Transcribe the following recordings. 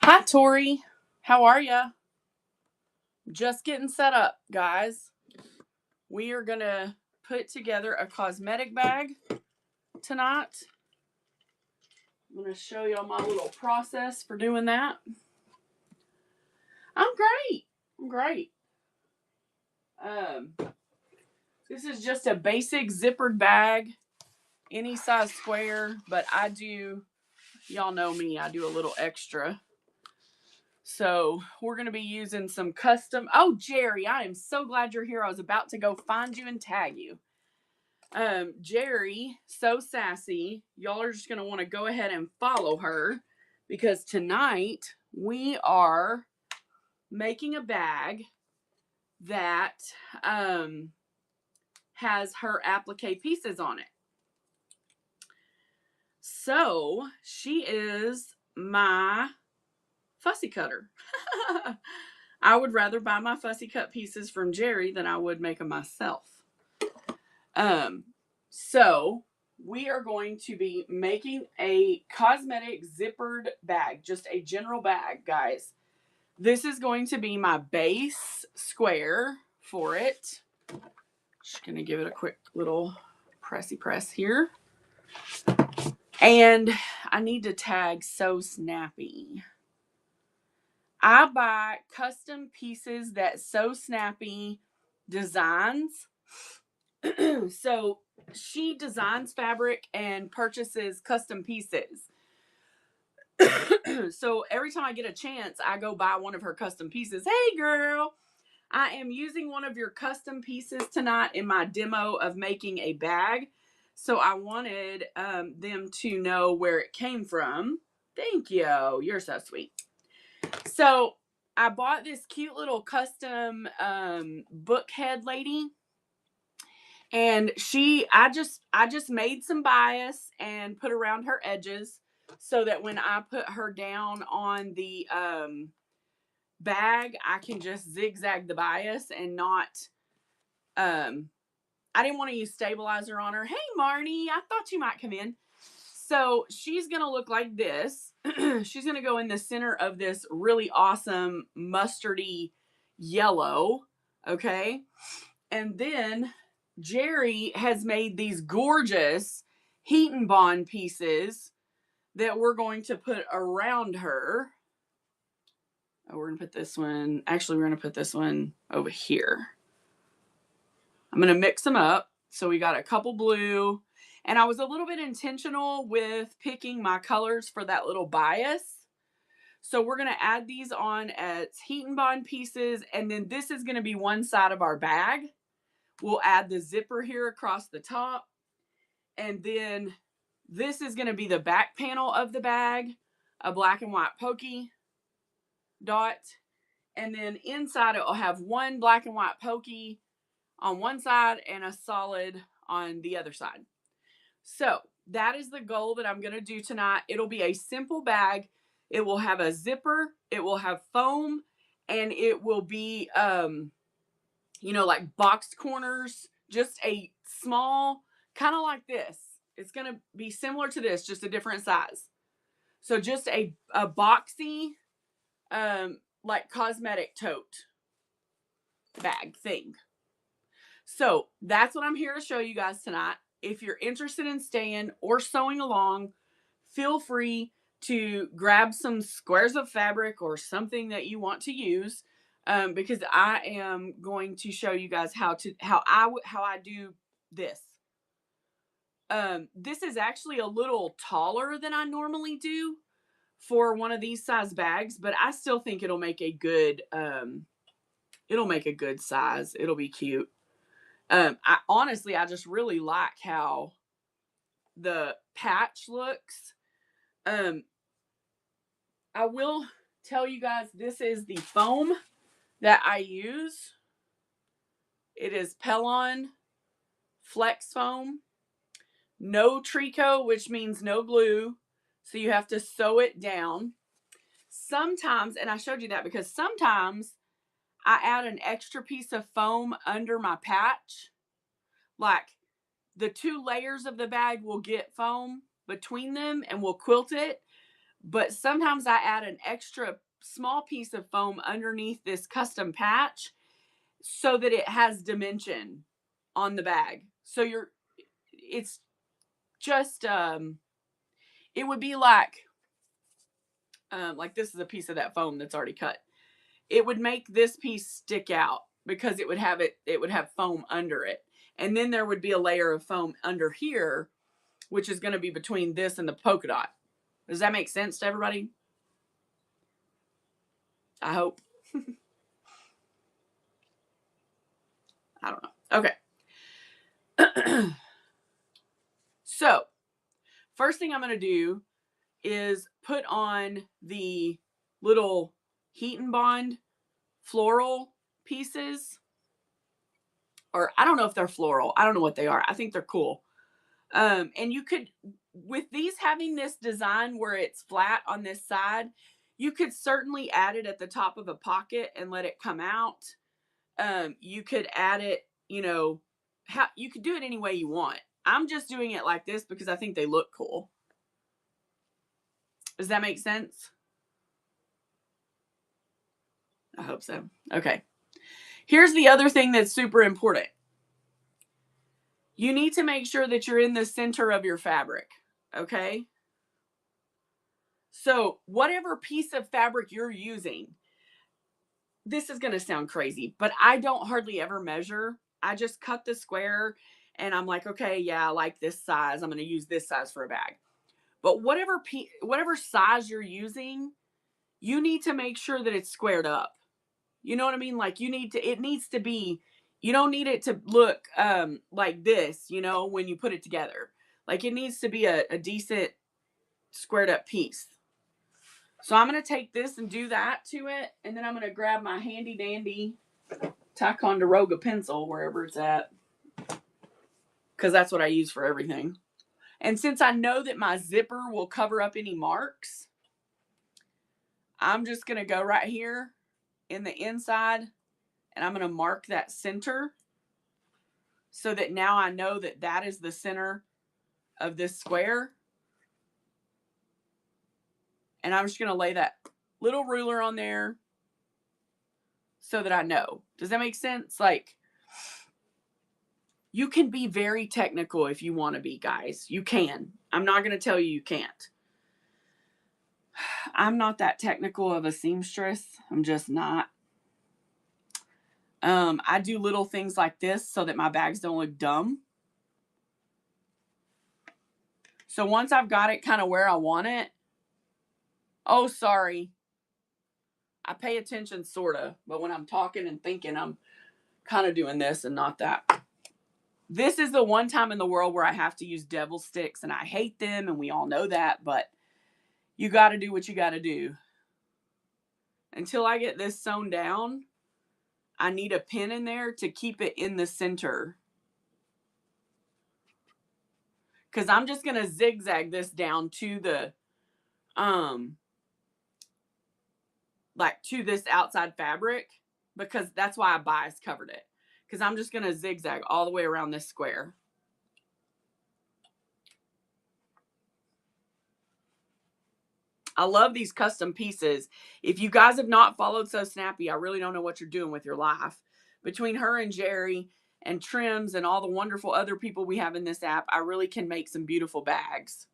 Hi, Tori. How are ya? Just getting set up, guys. We are going to put together a cosmetic bag tonight. I'm going to show y'all my little process for doing that. I'm great. I'm great. Um, this is just a basic zippered bag, any size square, but y'all know me, I do a little extra. So we're going to be using some custom. Oh, Jerry, I am so glad you're here. I was about to go find you and tag you. Jerry, so sassy. Y'all are just going to want to go ahead and follow her because tonight we are making a bag that has her applique pieces on it. So she is my fussy cutter. I would rather buy my fussy cut pieces from Jerry than I would make them myself. Um, so we are going to be making a cosmetic zippered bag, just a general bag, guys. This is going to be my base square for it. Just gonna give it a quick little pressy press here. And I need to tag So Snappy. I buy custom pieces that So Snappy designs. So she designs fabric and purchases custom pieces. So every time I get a chance, I go buy one of her custom pieces. Hey, girl, I am using one of your custom pieces tonight in my demo of making a bag. So I wanted them to know where it came from. Thank you. You're so sweet. So I bought this cute little custom book head lady. And I just made some bias and put around her edges so that when I put her down on the bag, I can just zigzag the bias and not I didn't want to use stabilizer on her. Hey, Marnie, I thought you might come in. So she's going to look like this. She's going to go in the center of this really awesome mustardy yellow. Okay. And then Jerry has made these gorgeous heat and bond pieces that we're going to put around her. Oh, we're going to put this one. Actually, we're going to put this one over here. I'm going to mix them up. So we got a couple blue. And I was a little bit intentional with picking my colors for that little bias. So we're going to add these on as heat and bond pieces. And then this is going to be one side of our bag. We'll add the zipper here across the top. And then this is going to be the back panel of the bag, a black and white pokey dot. And then inside it will have one black and white pokey on one side and a solid on the other side. So that is the goal that I'm going to do tonight. It'll be a simple bag. It will have a zipper. It will have foam. And it will be, like boxed corners. Just a small, kind of like this. It's going to be similar to this, just a different size. So just a boxy, like cosmetic tote bag thing. So that's what I'm here to show you guys tonight. If you're interested in staying or sewing along, feel free to grab some squares of fabric or something that you want to use, because I am going to show you guys how I do this. This is actually a little taller than I normally do for one of these size bags, but I still think it'll make a good size. It'll be cute. I just really like how the patch looks. I will tell you guys, this is the foam that I use. It is Pellon Flex Foam. No Trico, which means no glue. So you have to sew it down. Sometimes, and I showed you that because sometimes I add an extra piece of foam under my patch. Like the two layers of the bag will get foam between them and we'll quilt it. but sometimes I add an extra small piece of foam underneath this custom patch so that it has dimension on the bag. So it's just, it would be like this is a piece of that foam that's already cut. It would make this piece stick out because it would have foam under it. And then there would be a layer of foam under here, which is going to be between this and the polka dot. Does that make sense to everybody? I hope. I don't know. Okay. So, first thing I'm going to do is put on the little Heat and Bond floral pieces. Or I don't know if they're floral. I don't know what they are. I think they're cool. And you could, with these having this design where it's flat on this side, you could certainly add it at the top of a pocket and let it come out. You could add it, you could do it any way you want. I'm just doing it like this because I think they look cool. Does that make sense? I hope so. Okay. Here's the other thing that's super important. You need to make sure that you're in the center of your fabric. Okay. So whatever piece of fabric you're using, this is going to sound crazy, but I don't hardly ever measure. I just cut the square and I'm like, okay, yeah, I like this size. I'm going to use this size for a bag. But whatever size you're using, you need to make sure that it's squared up. You know what I mean? Like it needs to be, you don't need it to look like this, when you put it together. Like it needs to be a decent squared up piece. So I'm going to take this and do that to it. And then I'm going to grab my handy dandy Ticonderoga pencil, wherever it's at, because that's what I use for everything. And since I know that my zipper will cover up any marks, I'm just going to go right here in the inside and I'm going to mark that center so that now I know that that is the center of this square. And I'm just going to lay that little ruler on there so that I know. Does that make sense? Like, you can be very technical if you want to be, guys. You can. I'm not going to tell you can't. I'm not that technical of a seamstress. I'm just not. I do little things like this so that my bags don't look dumb. So once I've got it kind of where I want it. Oh, sorry. I pay attention sort of, but when I'm talking and thinking, I'm kind of doing this and not that. This is the one time in the world where I have to use devil sticks and I hate them and we all know that, but you got to do what you got to do. Until I get this sewn down, I need a pin in there to keep it in the center. Because I'm just going to zigzag this down to the, to this outside fabric, because that's why I bias covered it. Because I'm just going to zigzag all the way around this square. I love these custom pieces. If you guys have not followed So Snappy, I really don't know what you're doing with your life. Between her and Jerry and Trims and all the wonderful other people we have in this app, I really can make some beautiful bags.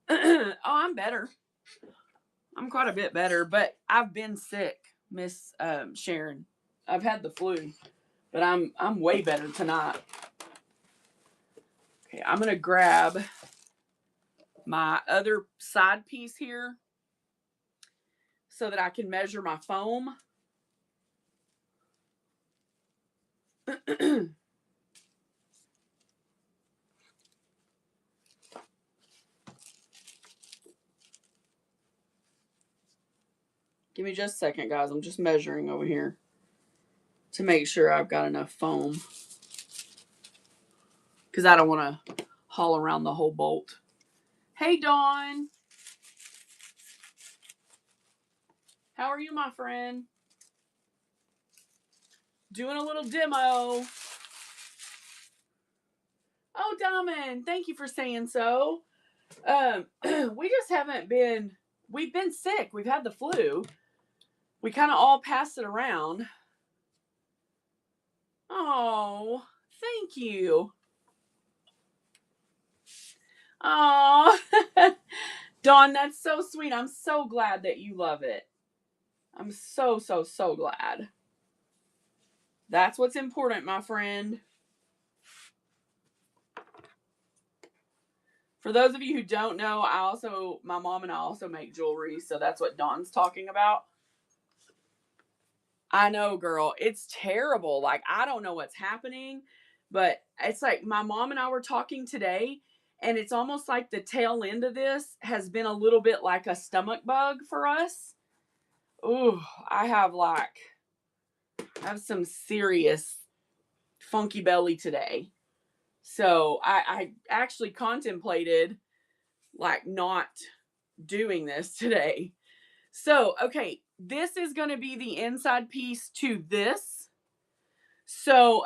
Oh, I'm better. I'm quite a bit better, but I've been sick, Miss Sharon. I've had the flu, but I'm way better tonight. Okay, I'm gonna grab my other side piece here so that I can measure my foam. Give me just a second, guys. I'm just measuring over here to make sure I've got enough foam, because I don't want to haul around the whole bolt. Hey, Dawn. How are you, my friend? Doing a little demo. Oh, Diamond, thank you for saying so. We just haven't been we've been sick. We've had the flu. We kind of all passed it around. Oh, thank you. Oh, Dawn, that's so sweet. I'm so glad that you love it. I'm so, so, so glad. That's what's important, my friend. For those of you who don't know, my mom and I also make jewelry, so that's what Dawn's talking about. I know, girl. It's terrible. Like, I don't know what's happening, but it's like my mom and I were talking today, and it's almost like the tail end of this has been a little bit like a stomach bug for us. Ooh, I have some serious funky belly today. So I actually contemplated like not doing this today. So, okay, this is going to be the inside piece to this. So,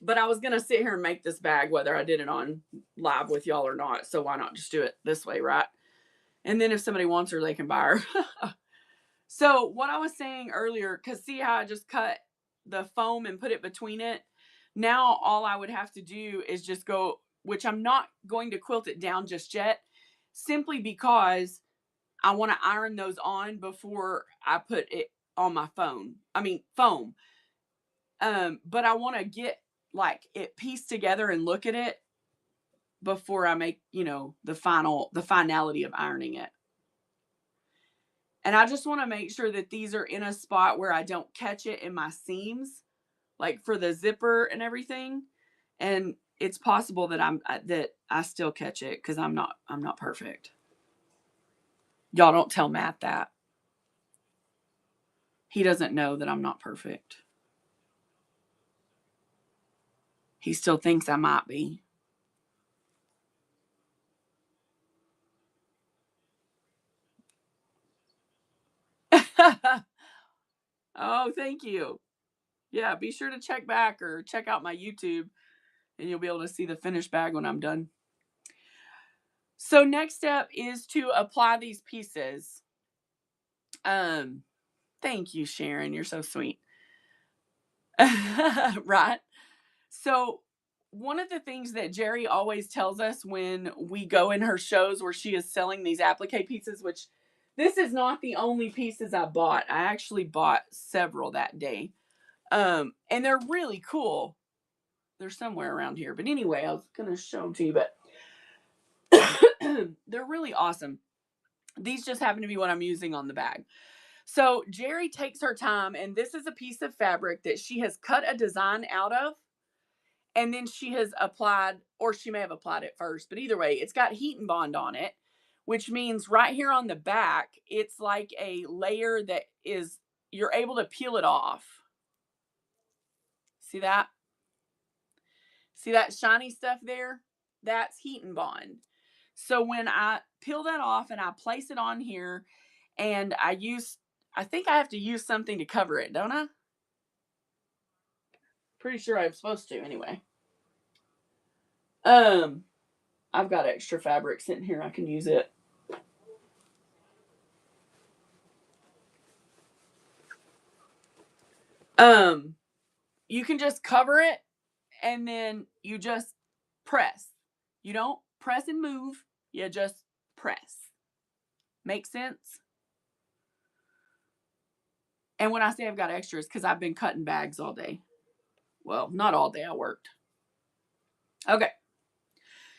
but I was going to sit here and make this bag whether I did it on live with y'all or not. So why not just do it this way, right? And then if somebody wants her, they can buy her. So what I was saying earlier, because see how I just cut the foam and put it between it? Now all I would have to do is just go, which I'm not going to quilt it down just yet, simply because I want to iron those on before I put it on my foam. But I want to get like it pieced together and look at it before I make, the finality of ironing it. And I just want to make sure that these are in a spot where I don't catch it in my seams, like for the zipper and everything. And it's possible that I still catch it because I'm not perfect. Y'all don't tell Matt that. He doesn't know that I'm not perfect. He still thinks I might be. Oh, thank you. Yeah, be sure to check back or check out my YouTube and you'll be able to see the finished bag when I'm done. So next step is to apply these pieces. Thank you, Sharon. You're so sweet. Right? So one of the things that Jerry always tells us when we go in her shows where she is selling these applique pieces, which this is not the only pieces I bought. I actually bought several that day. And they're really cool. They're somewhere around here. But anyway, I was going to show them to you, but they're really awesome. These just happen to be what I'm using on the bag. So Jerry takes her time, and this is a piece of fabric that she has cut a design out of. And then she has applied, or she may have applied it first, but either way, it's got heat and bond on it, which means right here on the back, it's like a layer that is, you're able to peel it off. See that? See that shiny stuff there? That's heat and bond. So when I peel that off and I place it on here and I think I have to use something to cover it, don't I? Pretty sure I'm supposed to anyway. I've got extra fabric sitting here. I can use it. You can just cover it and then you just press. You don't press and move. You just press. Make sense? And when I say I've got extras, because I've been cutting bags all day. Well, not all day. I worked. Okay.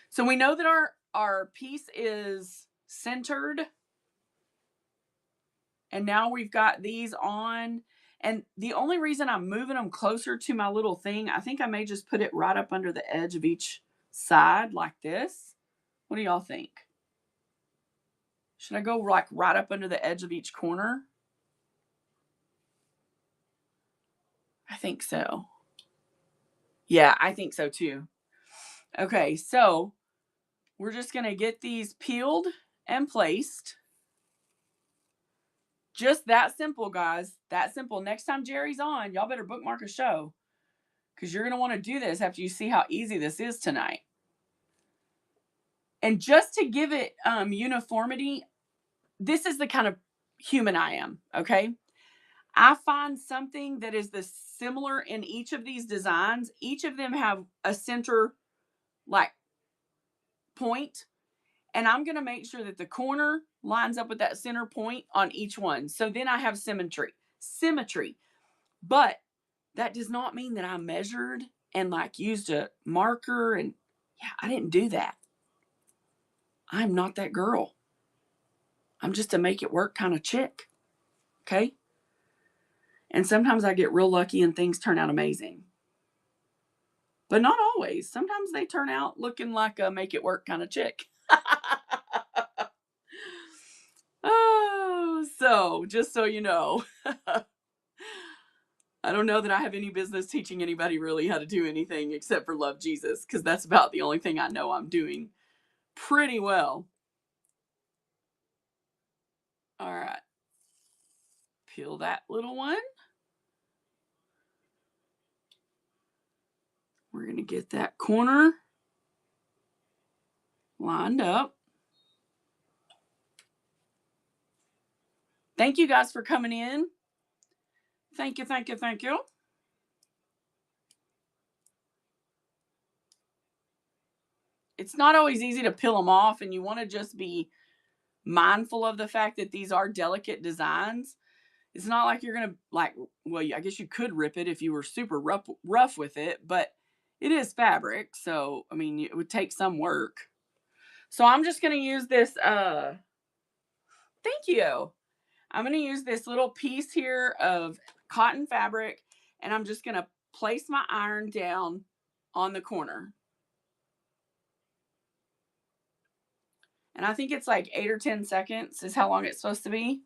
So we know that our piece is centered. And now we've got these on. And the only reason I'm moving them closer to my little thing, I think I may just put it right up under the edge of each side like this. What do y'all think? Should I go like right up under the edge of each corner? I think so. Yeah, I think so too. Okay, so we're just going to get these peeled and placed. Just that simple, guys. That simple. Next time Jerry's on, y'all better bookmark a show because you're going to want to do this after you see how easy this is tonight. And just to give it uniformity, this is the kind of human I am, okay? I find something that is the similar in each of these designs. Each of them have a center like point, and I'm going to make sure that the corner lines up with that center point on each one. So then I have symmetry. But that does not mean that I measured and like used a marker, and yeah, I didn't do that. I'm not that girl. I'm just a make it work kind of chick. Okay? And sometimes I get real lucky and things turn out amazing. But not always. Sometimes they turn out looking like a make it work kind of chick. Oh, so just so you know, I don't know that I have any business teaching anybody really how to do anything except for love Jesus, because that's about the only thing I know I'm doing pretty well. All right. Peel that little one. We're going to get that corner lined up. Thank you guys for coming in. Thank you, thank you, thank you. It's not always easy to peel them off, and you want to just be mindful of the fact that these are delicate designs. It's not like you're going to like, well, I guess you could rip it if you were super rough with it, but it is fabric. So, I mean, it would take some work. So I'm just going to use this, thank you. I'm going to use this little piece here of cotton fabric, and I'm just going to place my iron down on the corner. And I think it's like 8 or 10 seconds is how long it's supposed to be.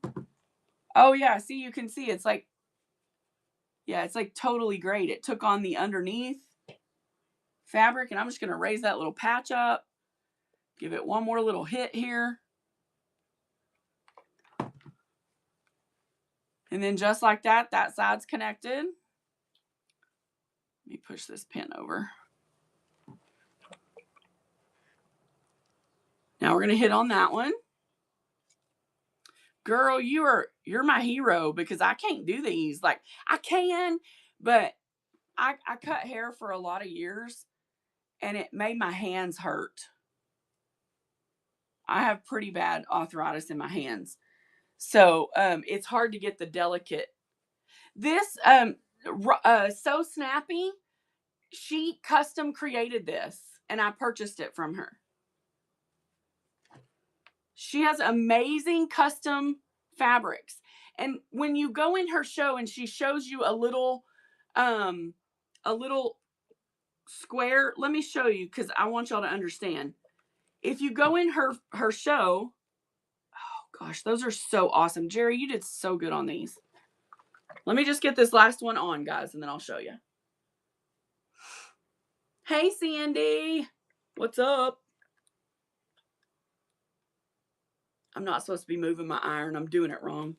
Oh yeah, see, you can see it's like, yeah, it's like totally great. It took on the underneath fabric, and I'm just going to raise that little patch up. Give it one more little hit here. And then just like that, that side's connected. Let me push this pin over. Now we're going to hit on that one. Girl, you're my hero, because I can't do these. Like, I can, but I cut hair for a lot of years, and it made my hands hurt. I have pretty bad arthritis in my hands. So it's hard to get the delicate. This So Snappy, she custom created this, and I purchased it from her. She has amazing custom fabrics. And when you go in her show and she shows you a little square, let me show you, because I want y'all to understand. If you go in her show, oh gosh, those are so awesome. Jerry, you did so good on these. Let me just get this last one on, guys, and then I'll show you. Hey, Sandy. What's up? I'm not supposed to be moving my iron. I'm doing it wrong.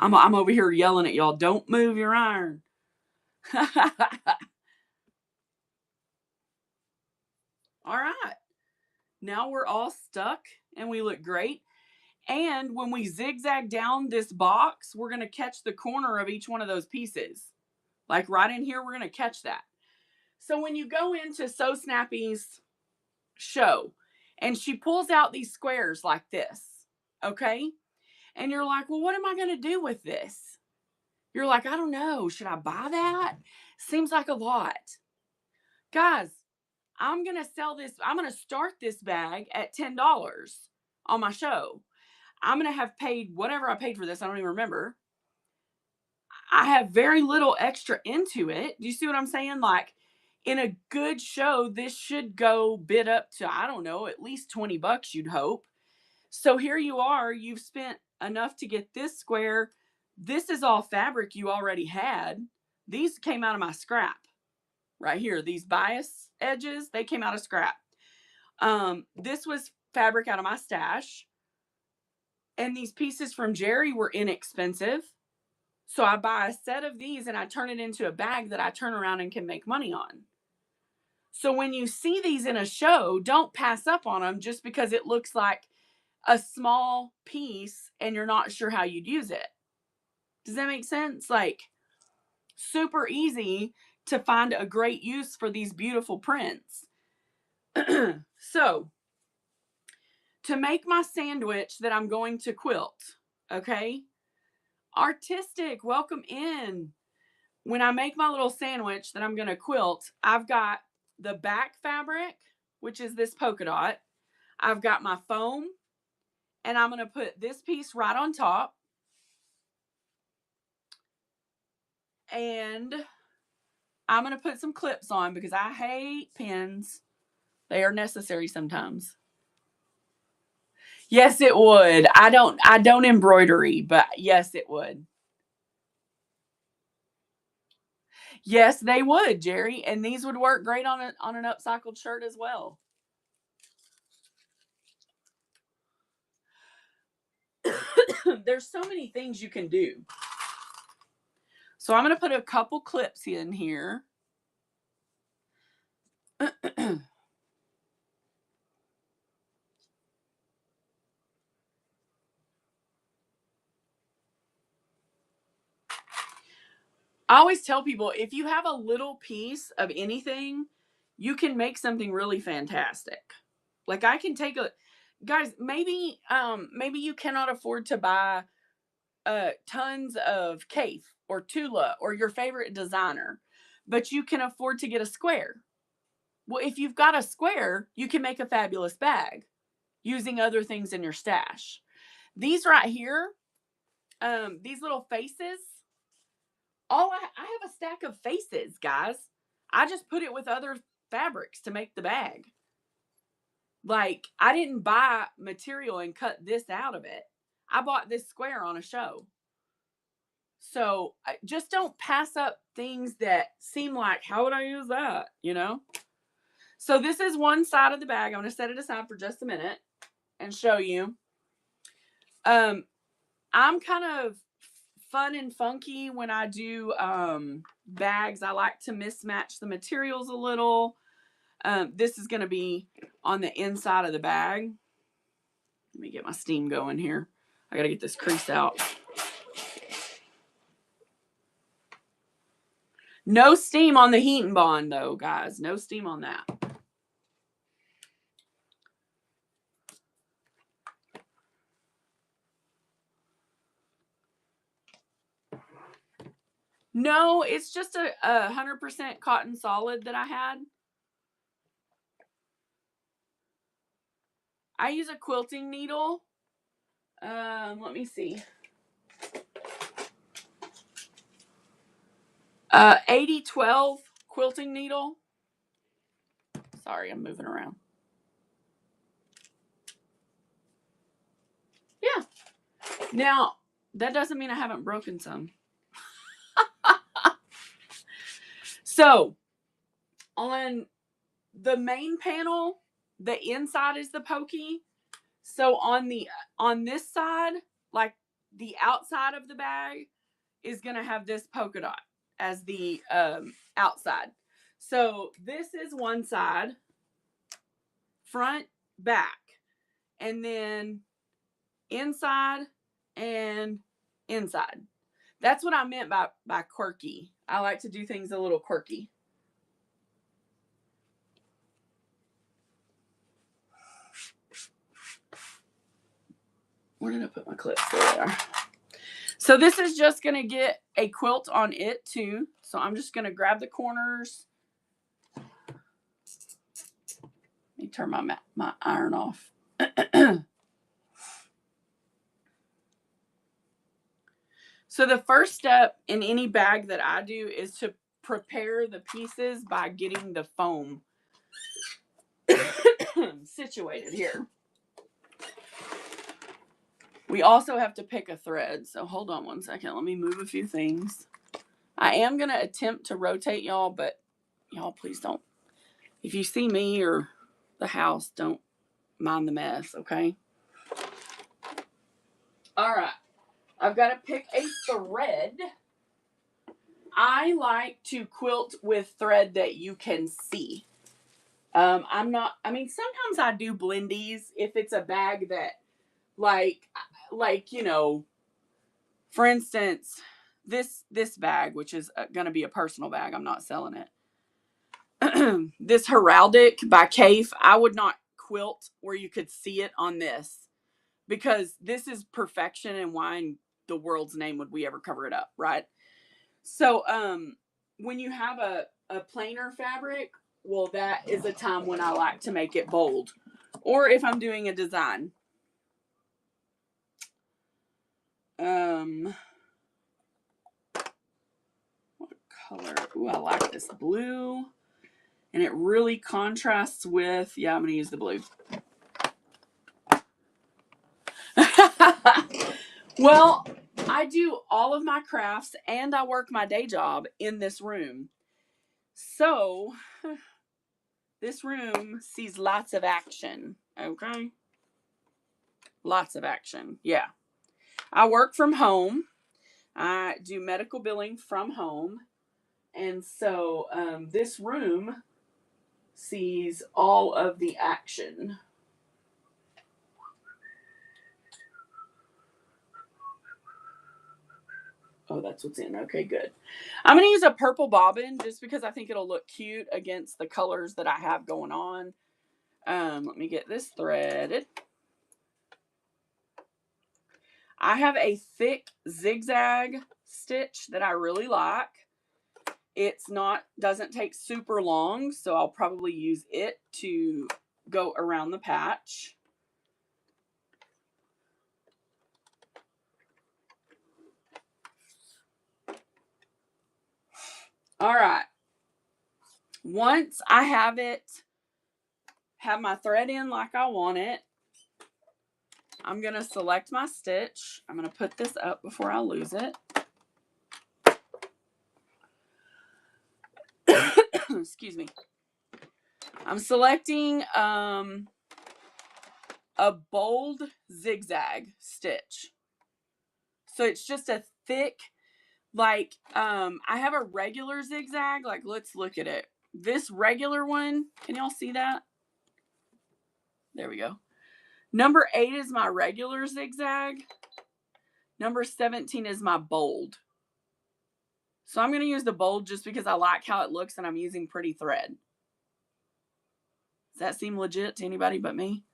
I'm over here yelling at y'all. Don't move your iron. All right. Now we're all stuck and we look great. And when we zigzag down this box, we're going to catch the corner of each one of those pieces. Like right in here, we're going to catch that. So when you go into So Snappy's show and she pulls out these squares like this, okay? And you're like, well, what am I going to do with this? You're like, I don't know. Should I buy that? Seems like a lot. Guys, I'm going to sell this. I'm going to start this bag at $10 on my show. I'm going to have paid whatever I paid for this. I don't even remember. I have very little extra into it. Do you see what I'm saying? Like, in a good show, this should go bid up to, I don't know, at least $20, you'd hope. So here you are. You've spent enough to get this square. This is all fabric you already had. These came out of my scrap. Right here, these bias edges, they came out of scrap. This was fabric out of my stash. And these pieces from Jerry were inexpensive. So I buy a set of these and I turn it into a bag that I turn around and can make money on. So when you see these in a show, don't pass up on them just because it looks like a small piece and you're not sure how you'd use it. Does that make sense? Like, super easy to find a great use for these beautiful prints. So, to make my sandwich that I'm going to quilt, okay? Artistic, welcome in. When I make my little sandwich that I'm going to quilt, I've got the back fabric, which is this polka dot. I've got my foam, and I'm going to put this piece right on top. And I'm going to put some clips on because I hate pins. They are necessary sometimes. Yes, it would. I don't embroidery, but yes, it would. Yes, they would, Jerry. And these would work great on an upcycled shirt as well. There's so many things you can do. So I'm going to put a couple clips in here. I always tell people, if you have a little piece of anything, you can make something really fantastic. Like, I can take guys, maybe you cannot afford to buy tons of Kaffe or Tula or your favorite designer, but you can afford to get a square. Well, if you've got a square, you can make a fabulous bag using other things in your stash. These right here, these little faces, I have a stack of faces, guys. I just put it with other fabrics to make the bag. Like, I didn't buy material and cut this out of it. I bought this square on a show. So just don't pass up things that seem like, how would I use that? You know? So this is one side of the bag. I'm going to set it aside for just a minute and show you. I'm kind of fun and funky when I do bags. I like to mismatch the materials a little. This is going to be on the inside of the bag. Let me get my steam going here. I got to get this crease out. No steam on the heat and bond though, guys. No steam on that. No, it's just a 100% cotton solid that I had. I use a quilting needle. Let me see. 8012 quilting needle. Sorry, I'm moving around. Yeah. Now, that doesn't mean I haven't broken some. So, on the main panel, the inside is the pokey. So on this side, like the outside of the bag is going to have this polka dot as the outside. So this is one side, front, back, and then inside and inside. That's what I meant by quirky. I like to do things a little quirky. Where did I put my clips? There they are. So this is just going to get a quilt on it too. So I'm just going to grab the corners. Let me turn my iron off. So the first step in any bag that I do is to prepare the pieces by getting the foam situated here. We also have to pick a thread. So hold on one second. Let me move a few things. I am going to attempt to rotate y'all, but y'all please don't. If you see me or the house, don't mind the mess, okay? All right. I've got to pick a thread. I like to quilt with thread that you can see. I mean, sometimes I do blendies if it's a bag that, like, for instance, this bag, which is going to be a personal bag, I'm not selling it. This Heraldic by Cafe, I would not quilt where you could see it on this, because this is perfection, and why in the world's name would we ever cover it up, right? So when you have a plainer fabric, well, that is a time when I like to make it bold, or if I'm doing a design. What color? Ooh, I like this blue. And it really contrasts with, yeah, I'm going to use the blue. Well, I do all of my crafts and I work my day job in this room. So, this room sees lots of action, okay? Lots of action, yeah. I work from home. I do medical billing from home. And so, this room sees all of the action. Oh, that's what's in. Okay, good. I'm going to use a purple bobbin just because I think it'll look cute against the colors that I have going on. Let me get this threaded. I have a thick zigzag stitch that I really like. It's doesn't take super long, so I'll probably use it to go around the patch. All right. Once I have my thread in like I want it, I'm going to select my stitch. I'm going to put this up before I lose it. Excuse me. I'm selecting a bold zigzag stitch. So it's just a thick, like, I have a regular zigzag. Like, let's look at it. This regular one, can y'all see that? There we go. Number 8 is my regular zigzag. Number 17 is my bold. So I'm going to use the bold just because I like how it looks and I'm using pretty thread. Does that seem legit to anybody but me?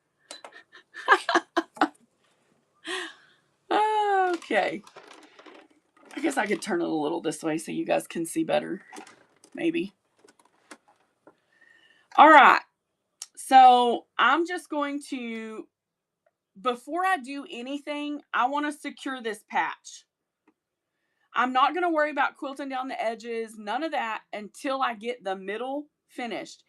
Okay. I guess I could turn it a little this way so you guys can see better. Maybe. All right. So I'm just going to, before I do anything, I want to secure this patch. I'm not going to worry about quilting down the edges, none of that, until I get the middle finished.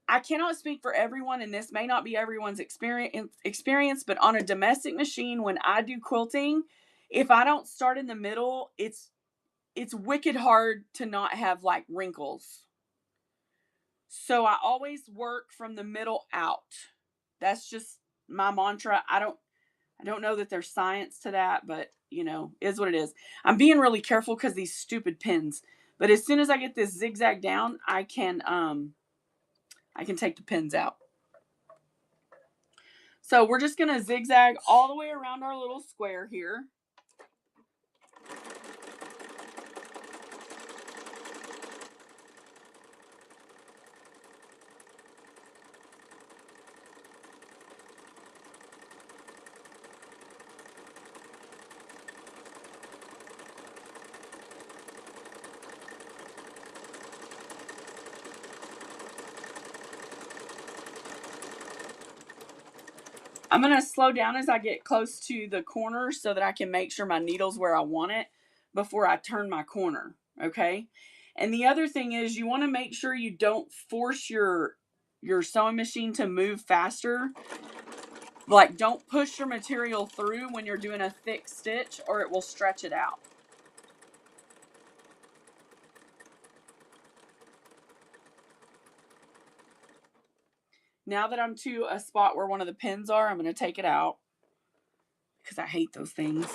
I cannot speak for everyone, and this may not be everyone's experience, but on a domestic machine, when I do quilting, if I don't start in the middle, it's wicked hard to not have like wrinkles. So I always work from the middle out. That's just my mantra. I don't know that there's science to that, but is what it is. I'm being really careful because these stupid pins. But as soon as I get this zigzag down, I can take the pins out. So we're just going to zigzag all the way around our little square here. I'm going to slow down as I get close to the corner so that I can make sure my needle's where I want it before I turn my corner, okay? And the other thing is you want to make sure you don't force your sewing machine to move faster. Like, don't push your material through when you're doing a thick stitch or it will stretch it out. Now that I'm to a spot where one of the pins are, I'm going to take it out because I hate those things.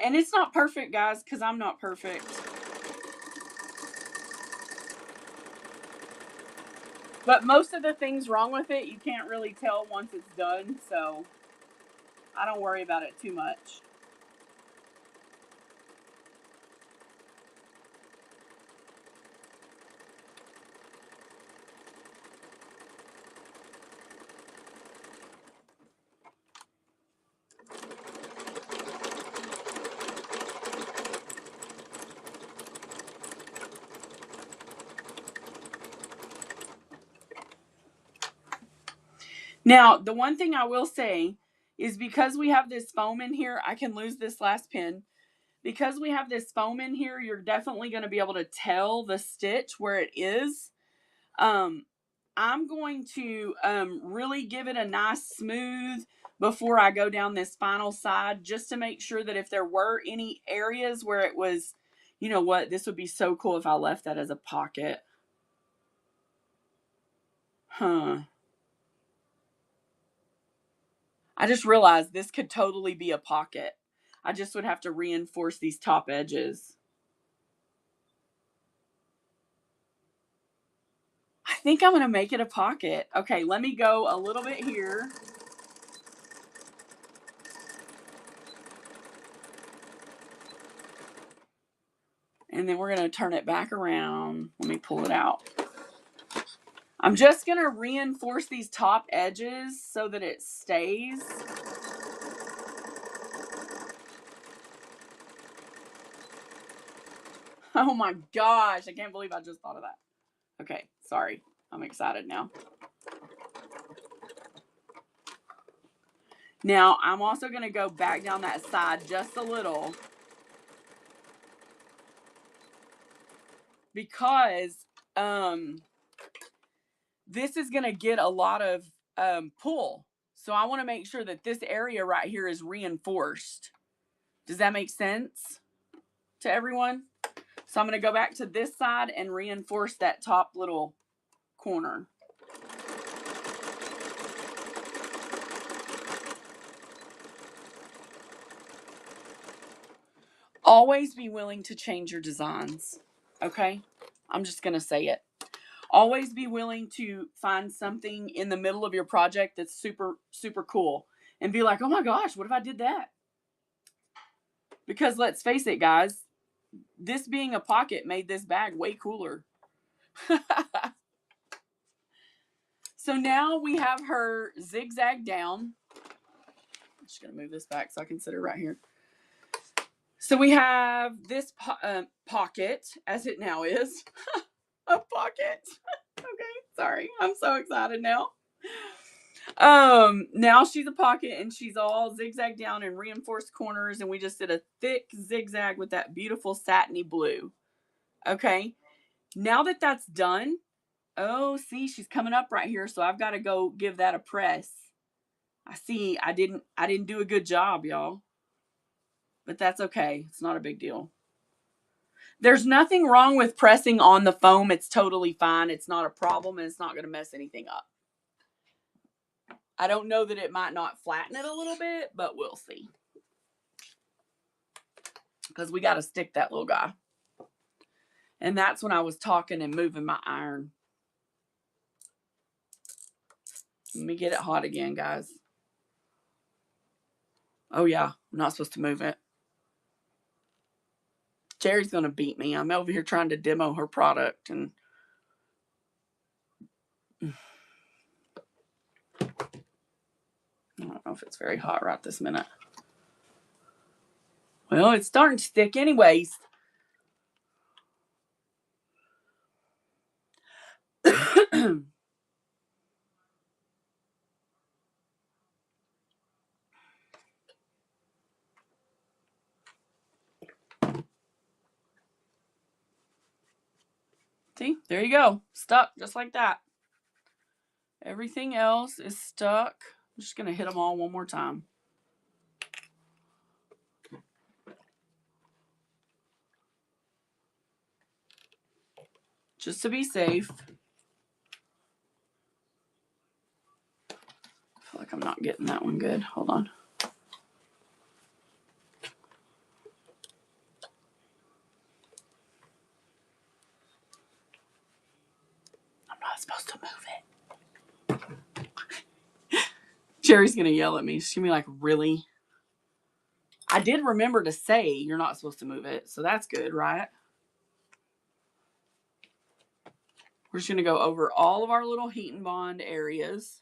And it's not perfect, guys, because I'm not perfect. But most of the things wrong with it, you can't really tell once it's done, so I don't worry about it too much. Now, the one thing I will say is because we have this foam in here, I can lose this last pin. Because we have this foam in here, you're definitely going to be able to tell the stitch where it is. I'm going to really give it a nice smooth before I go down this final side, just to make sure that if there were any areas where it was, you know what, this would be so cool if I left that as a pocket. I just realized this could totally be a pocket. I just would have to reinforce these top edges. I think I'm going to make it a pocket. Okay, let me go a little bit here. And then we're going to turn it back around. Let me pull it out. I'm just going to reinforce these top edges so that it stays. Oh my gosh, I can't believe I just thought of that. Okay, sorry. I'm excited now. Now, I'm also going to go back down that side just a little, because this is going to get a lot of pull. So I want to make sure that this area right here is reinforced. Does that make sense to everyone? So I'm going to go back to this side and reinforce that top little corner. Always be willing to change your designs. Okay? I'm just going to say it. Always be willing to find something in the middle of your project that's super, super cool. And be like, oh my gosh, what if I did that? Because let's face it, guys, this being a pocket made this bag way cooler. So now we have her zigzag down. I'm just going to move this back so I can sit her right here. So we have this pocket, as it now is. A pocket. Okay, sorry. I'm so excited now. Now she's a pocket and she's all zigzag down and reinforced corners, and we just did a thick zigzag with that beautiful satiny blue. Okay, now that that's done, oh, see, she's coming up right here, so I've got to go give that a press. I see I didn't do a good job, y'all, but that's okay. It's not a big deal. There's nothing wrong with pressing on the foam. It's totally fine. It's not a problem, and it's not going to mess anything up. I don't know that it might not flatten it a little bit, but we'll see. Because we got to stick that little guy. And that's when I was talking and moving my iron. Let me get it hot again, guys. Oh, yeah. I'm not supposed to move it. Jerry's going to beat me. I'm over here trying to demo her product. And I don't know if it's very hot right this minute. Well, it's starting to stick anyways. See, there you go. Stuck just like that. Everything else is stuck. I'm just going to hit them all one more time. Just to be safe. I feel like I'm not getting that one good. Hold on. Sherry's going to yell at me. She's going to be like, really? I did remember to say you're not supposed to move it. So that's good, right? We're just going to go over all of our little heat and bond areas.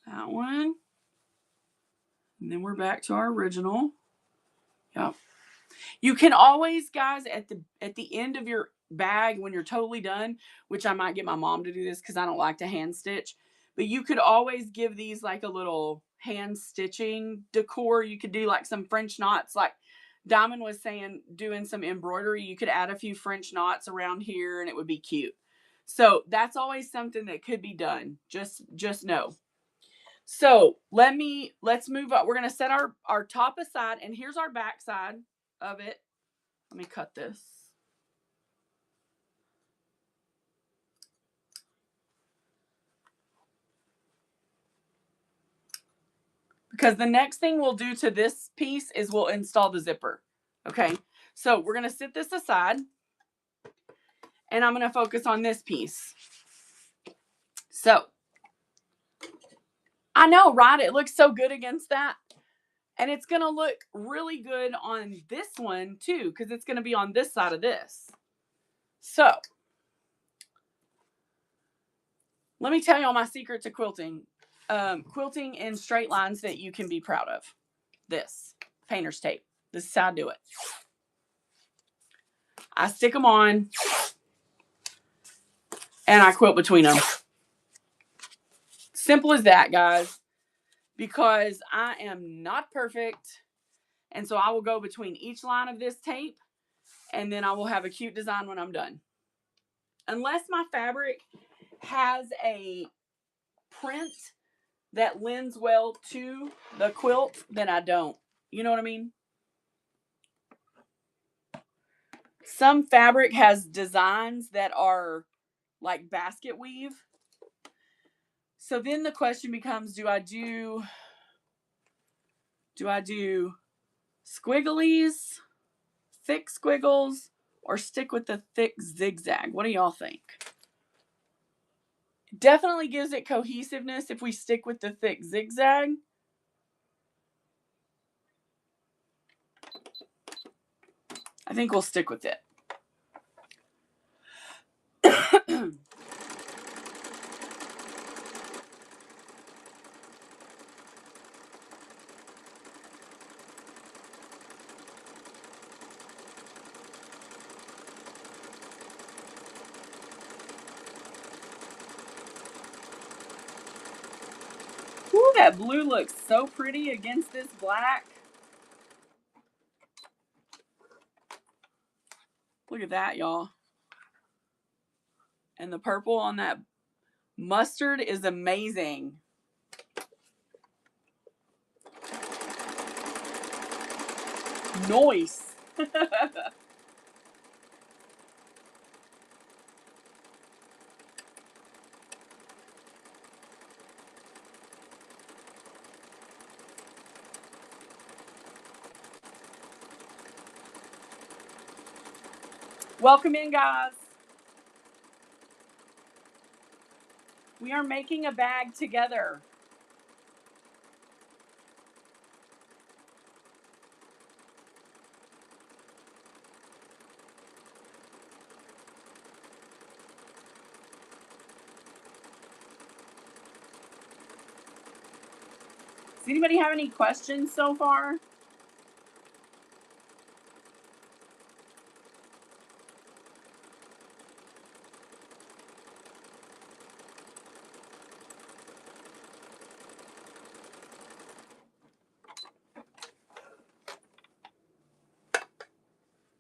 That one. And then we're back to our original. Yep. You can always, guys, at the end of your bag when you're totally done, which I might get my mom to do this because I don't like to hand stitch, but you could always give these like a little hand stitching decor. You could do like some French knots, like Diamond was saying, doing some embroidery. You could add a few French knots around here and it would be cute. So that's always something that could be done. Just know. So let's move up. We're going to set our top aside, and here's our back side of it. Let me cut this. Because the next thing we'll do to this piece is we'll install the zipper. Okay, so we're going to sit this aside, and I'm going to focus on this piece. So, I know, right? It looks so good against that. And it's going to look really good on this one, too, because it's going to be on this side of this. So, let me tell you all my secret to quilting. Quilting in straight lines that you can be proud of. This painter's tape. This is how I do it. I stick them on and I quilt between them. Simple as that, guys. Because I am not perfect. And so I will go between each line of this tape and then I will have a cute design when I'm done. Unless my fabric has a print that lends well to the quilt, then I don't. You know what I mean? Some fabric has designs that are like basket weave. So then the question becomes, do I do squigglies, thick squiggles, or stick with the thick zigzag? What do y'all think? Definitely gives it cohesiveness if we stick with the thick zigzag. I think we'll stick with it. Ooh, that blue looks so pretty against this black. Look at that, y'all. And the purple on that mustard is amazing. Nice. Welcome in, guys. We are making a bag together. Does anybody have any questions so far?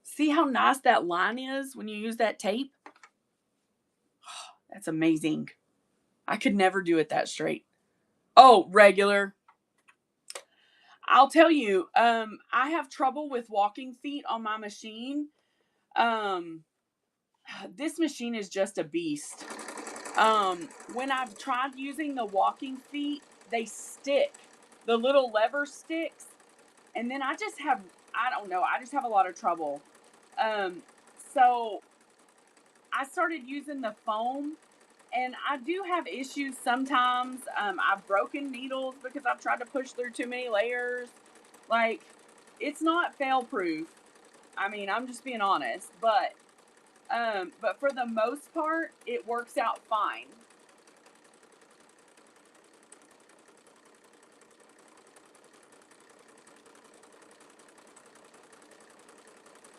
See how nice that line is when you use that tape? That's amazing. I could never do it that straight. Oh, regular. I'll tell you, I have trouble with walking feet on my machine. This machine is just a beast. When I've tried using the walking feet, they stick. The little lever sticks. And then I just have a lot of trouble So I started using the foam, and I do have issues sometimes. I've broken needles because I've tried to push through too many layers. Like, it's not fail proof. I mean, I'm just being honest, but for the most part, it works out fine.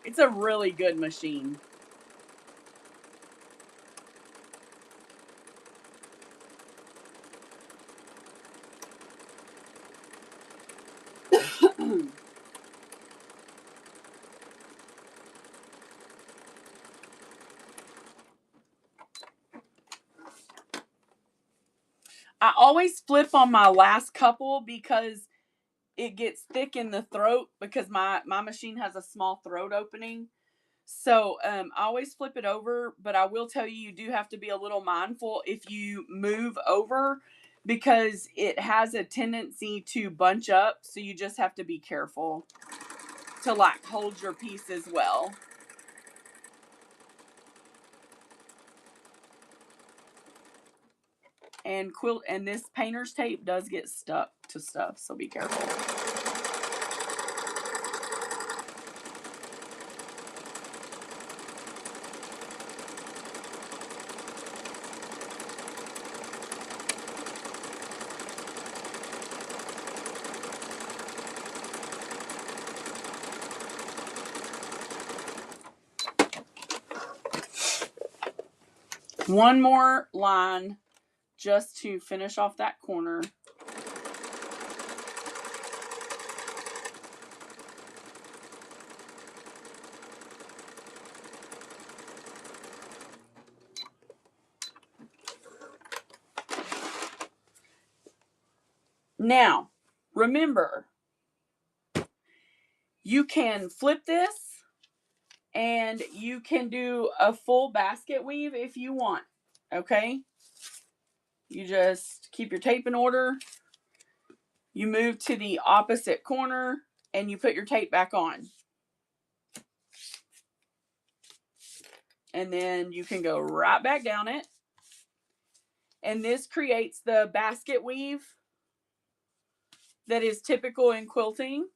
It's a really good machine. I always flip on my last couple because it gets thick in the throat because my machine has a small throat opening. So I always flip it over, but I will tell you, you do have to be a little mindful if you move over because it has a tendency to bunch up. So you just have to be careful to like hold your piece as well. And this painter's tape does get stuck to stuff, so be careful. One more line just to finish off that corner. Now, remember, you can flip this and you can do a full basket weave if you want. Okay? You just keep your tape in order. You move to the opposite corner and you put your tape back on. And then you can go right back down it. And this creates the basket weave that is typical in quilting.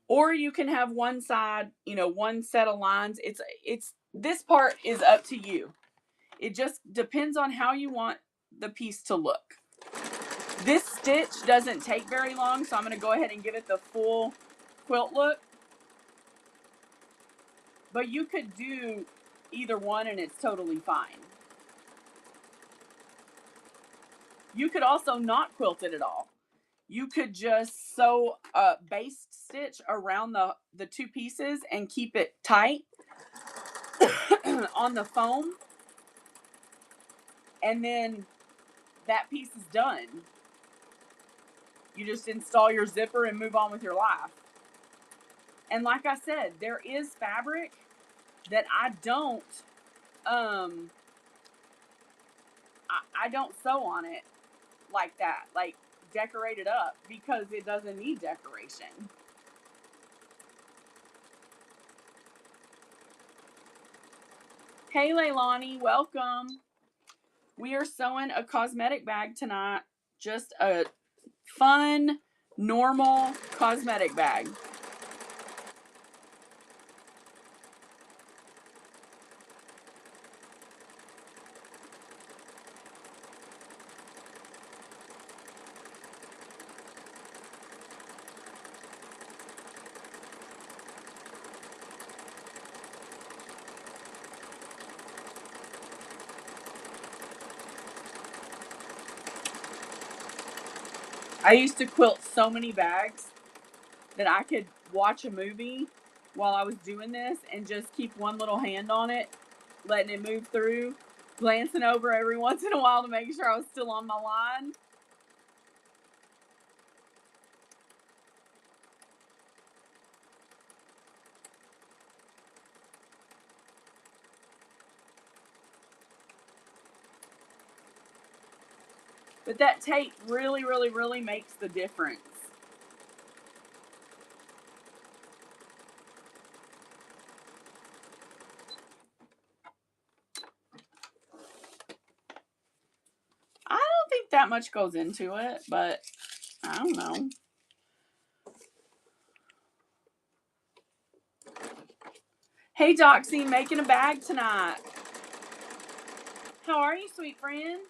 Or you can have one side, one set of lines. It's this part is up to you. It just depends on how you want the piece to look. This stitch doesn't take very long, so I'm going to go ahead and give it the full quilt look. But you could do either one and it's totally fine. You could also not quilt it at all. You could just sew a base stitch around the two pieces and keep it tight on the foam. And then that piece is done. You just install your zipper and move on with your life. And like I said, there is fabric that I don't I don't sew on it like that, like decorate it up, because it doesn't need decoration. Hey Leilani, welcome. We are sewing a cosmetic bag tonight. Just a fun, normal cosmetic bag. I used to quilt so many bags that I could watch a movie while I was doing this and just keep one little hand on it, letting it move through, glancing over every once in a while to make sure I was still on my line. But that tape really, really, really makes the difference. that much goes into it, but I don't know. Hey, Doxy, making a bag tonight. How are you, sweet friend?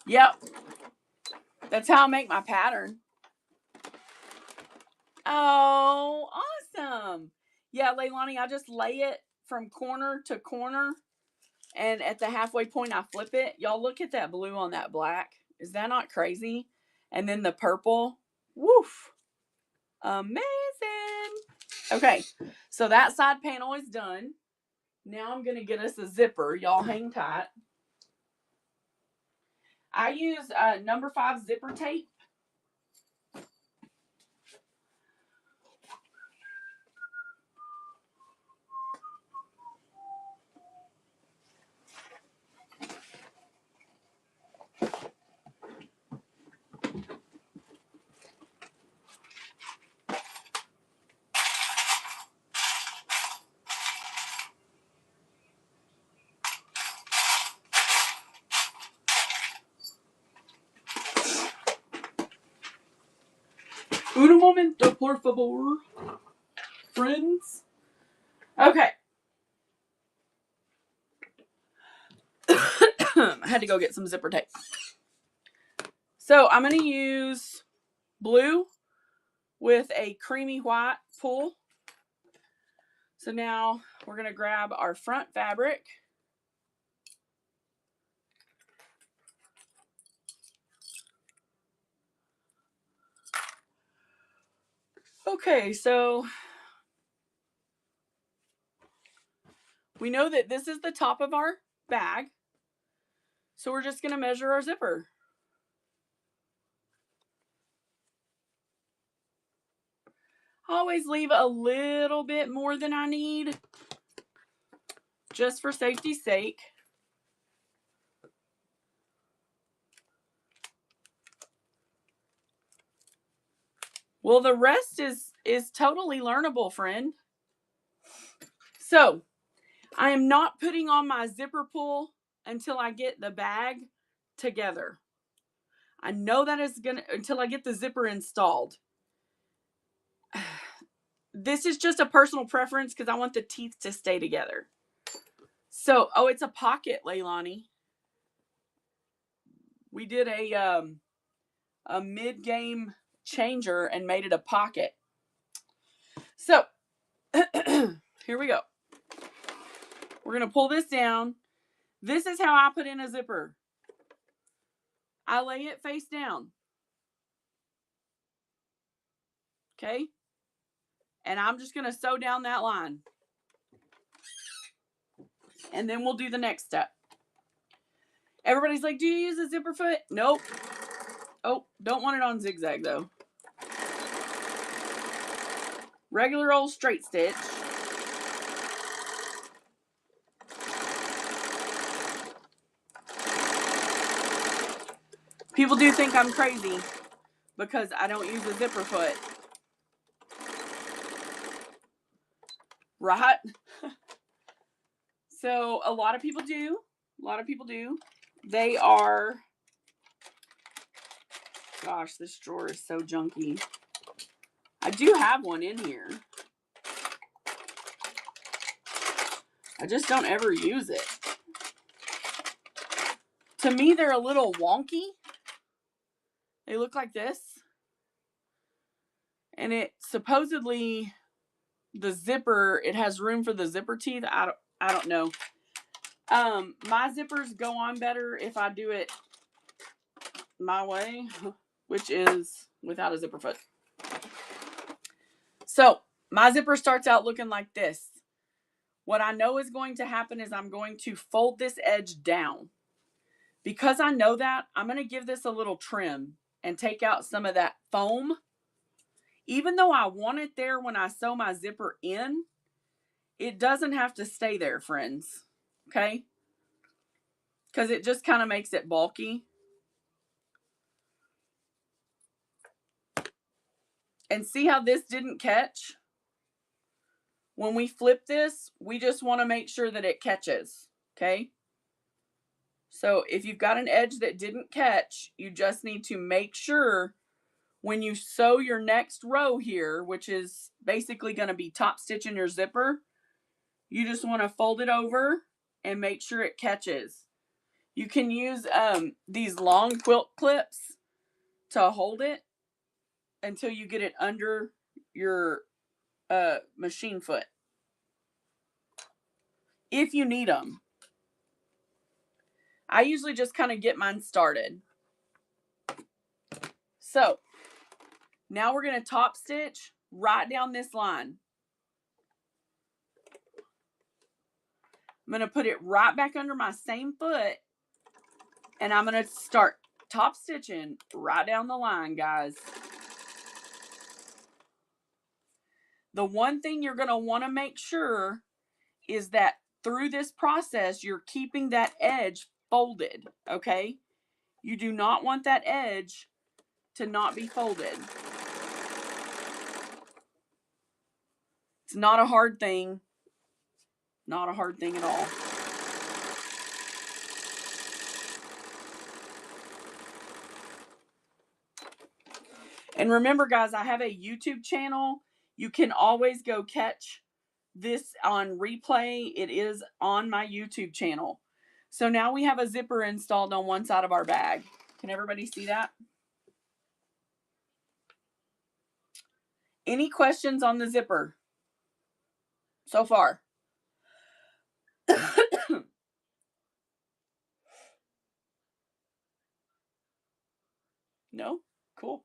Yep. That's how I make my pattern. Oh, awesome. Yeah, Leilani, I just lay it from corner to corner. And at the halfway point, I flip it. Y'all look at that blue on that black. Is that not crazy? And then the purple. Woof. Amazing. Okay, so that side panel is done. Now I'm going to get us a zipper. Y'all hang tight. I use number 5 zipper tape. Un momento, por favor. Friends. Okay. I had to go get some zipper tape. So I'm going to use blue with a creamy white pull. So now we're going to grab our front fabric. Okay, so we know that this is the top of our bag. So we're just going to measure our zipper. Always leave a little bit more than I need, just for safety's sake. Well, the rest is totally learnable, friend. So I am not putting on my zipper pull until I get the bag together. I know that is gonna, until I get the zipper installed. This is just a personal preference because I want the teeth to stay together. So, oh, it's a pocket, Leilani. We did a mid-game changer and made it a pocket. So, here we go. We're going to pull this down. This is how I put in a zipper. I lay it face down. Okay? And I'm just going to sew down that line. And then we'll do the next step. Everybody's like, do you use a zipper foot? Nope. Oh, don't want it on zigzag though. Regular old straight stitch. People do think I'm crazy because I don't use a zipper foot. Right? So a lot of people do. A lot of people do. They are... Gosh, this drawer is so junky. I do have one in here. I just don't ever use it. To me, they're a little wonky. They look like this. And it supposedly, the zipper, it has room for the zipper teeth. I don't know. My zippers go on better if I do it my way, which is without a zipper foot. So my zipper starts out looking like this. What I know is going to happen is I'm going to fold this edge down. Because I know that, I'm going to give this a little trim and take out some of that foam Even though I want it there when I sew my zipper in, it doesn't have to stay there, friends. Okay? Because it just kind of makes it bulky. And see how this didn't catch? When we flip this, we just want to make sure that it catches. Okay? So if you've got an edge that didn't catch, you just need to make sure when you sew your next row here, which is basically going to be top stitching your zipper, you just want to fold it over and make sure it catches. You can use these long quilt clips to hold it until you get it under your machine foot, if you need them. I usually just kind of get mine started. So now we're going to top stitch right down this line. I'm going to put it right back under my same foot, and I'm going to start top stitching right down the line, guys. The one thing you're going to want to make sure is that through this process, you're keeping that edge folded, okay? You do not want that edge to not be folded. It's not a hard thing. Not a hard thing at all. And remember, guys, I have a YouTube channel. You can always go catch this on replay. It is on my YouTube channel. So now we have a zipper installed on one side of our bag. Can everybody see that? Any questions on the zipper so far? No? Cool.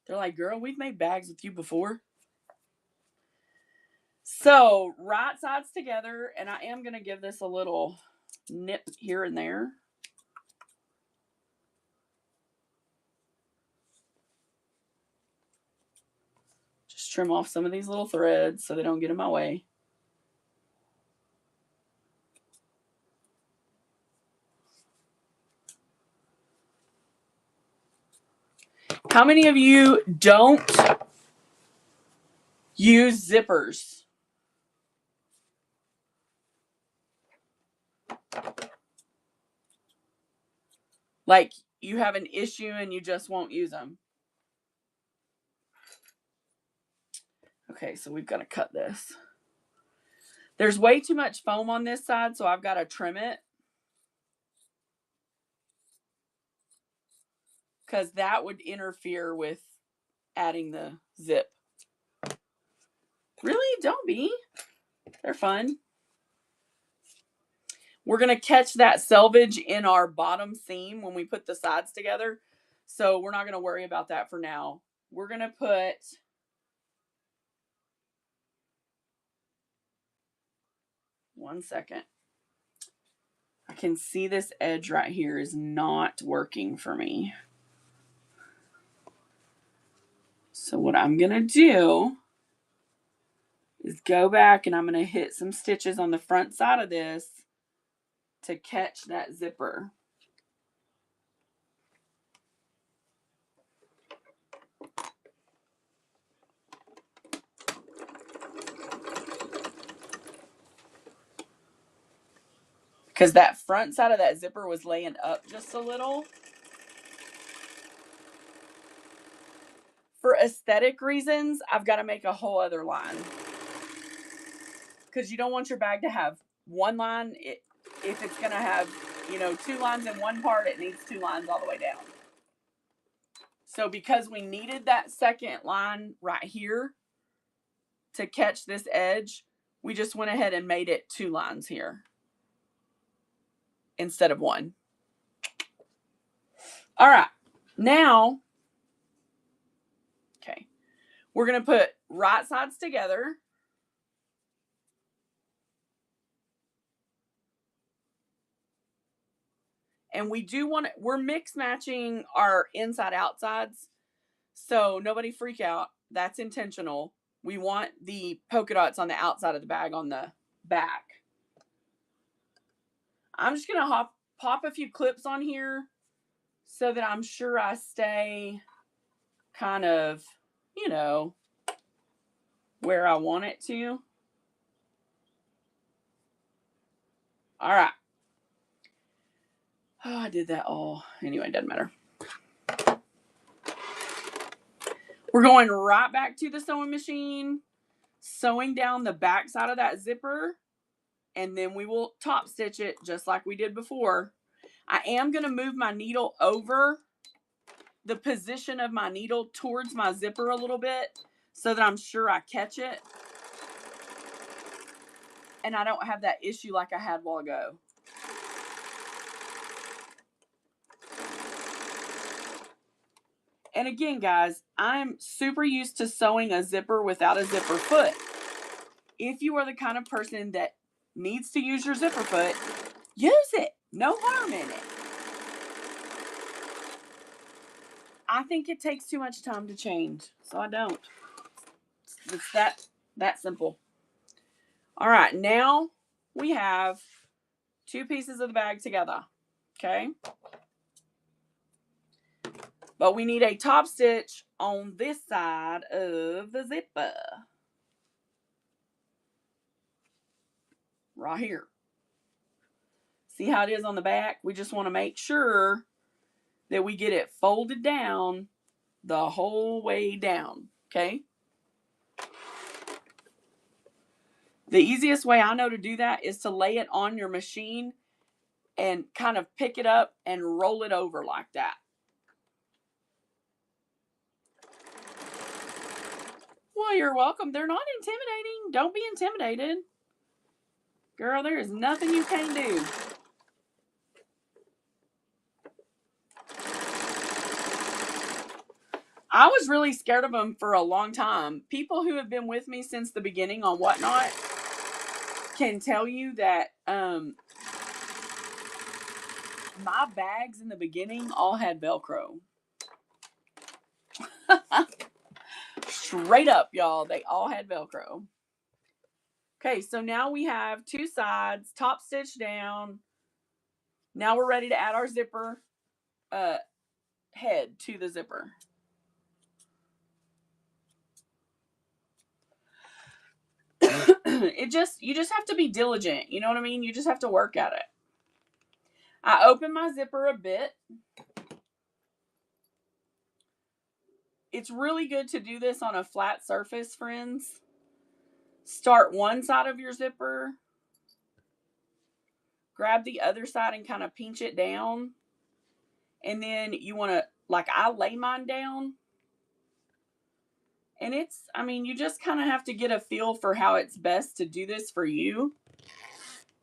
They're like, girl, we've made bags with you before. So right sides together, and I am going to give this a little nip here and there. Just trim off some of these little threads so they don't get in my way. How many of you don't use zippers? Like you have an issue and you just won't use them. Okay, so we've got to cut this. There's way too much foam on this side, so I've got to trim it. Because that would interfere with adding the zip. Really? Don't be. They're fun. We're going to catch that selvage in our bottom seam when we put the sides together. So we're not going to worry about that for now. We're going to put... One second. I can see this edge right here is not working for me. So what I'm going to do is go back and I'm going to hit some stitches on the front side of this to catch that zipper. Because that front side of that zipper was laying up just a little. For aesthetic reasons, I've got to make a whole other line. Because you don't want your bag to have one line. If it's going to have, you know, two lines in one part, it needs two lines all the way down. So because we needed that second line right here to catch this edge, we just went ahead and made it two lines here instead of one. All right. Now, okay, we're going to put right sides together. And we do want to, we're mix matching our inside outsides. So nobody freak out. That's intentional. We want the polka dots on the outside of the bag on the back. I'm just going to pop a few clips on here so that I'm sure I stay kind of, you know, where I want it to. All right. Oh, I did that all. Anyway, it doesn't matter. We're going right back to the sewing machine, sewing down the back side of that zipper, and then we will top stitch it just like we did before. I am going to move my needle over the position of my needle towards my zipper a little bit so that I'm sure I catch it. And I don't have that issue like I had a while ago. And again, guys, I'm super used to sewing a zipper without a zipper foot. If you are the kind of person that needs to use your zipper foot, use it. No harm in it. I think it takes too much time to change, so I don't. It's that simple. All right, now we have two pieces of the bag together, okay? But we need a top stitch on this side of the zipper. Right here. See how it is on the back? We just want to make sure that we get it folded down the whole way down, okay? The easiest way I know to do that is to lay it on your machine and kind of pick it up and roll it over like that. Well, you're welcome. They're not intimidating. Don't be intimidated. Girl, there is nothing you can't do. I was really scared of them for a long time. People who have been with me since the beginning on Whatnot can tell you that my bags in the beginning all had Velcro. Straight up, y'all. They all had Velcro. Okay, so now we have two sides, top stitch down. Now we're ready to add our zipper head to the zipper. You just have to be diligent. You know what I mean? You just have to work at it. I open my zipper a bit. It's really good to do this on a flat surface, friends. Start one side of your zipper. Grab the other side and kind of pinch it down. And then you want to, like I lay mine down. And you just kind of have to get a feel for how it's best to do this for you.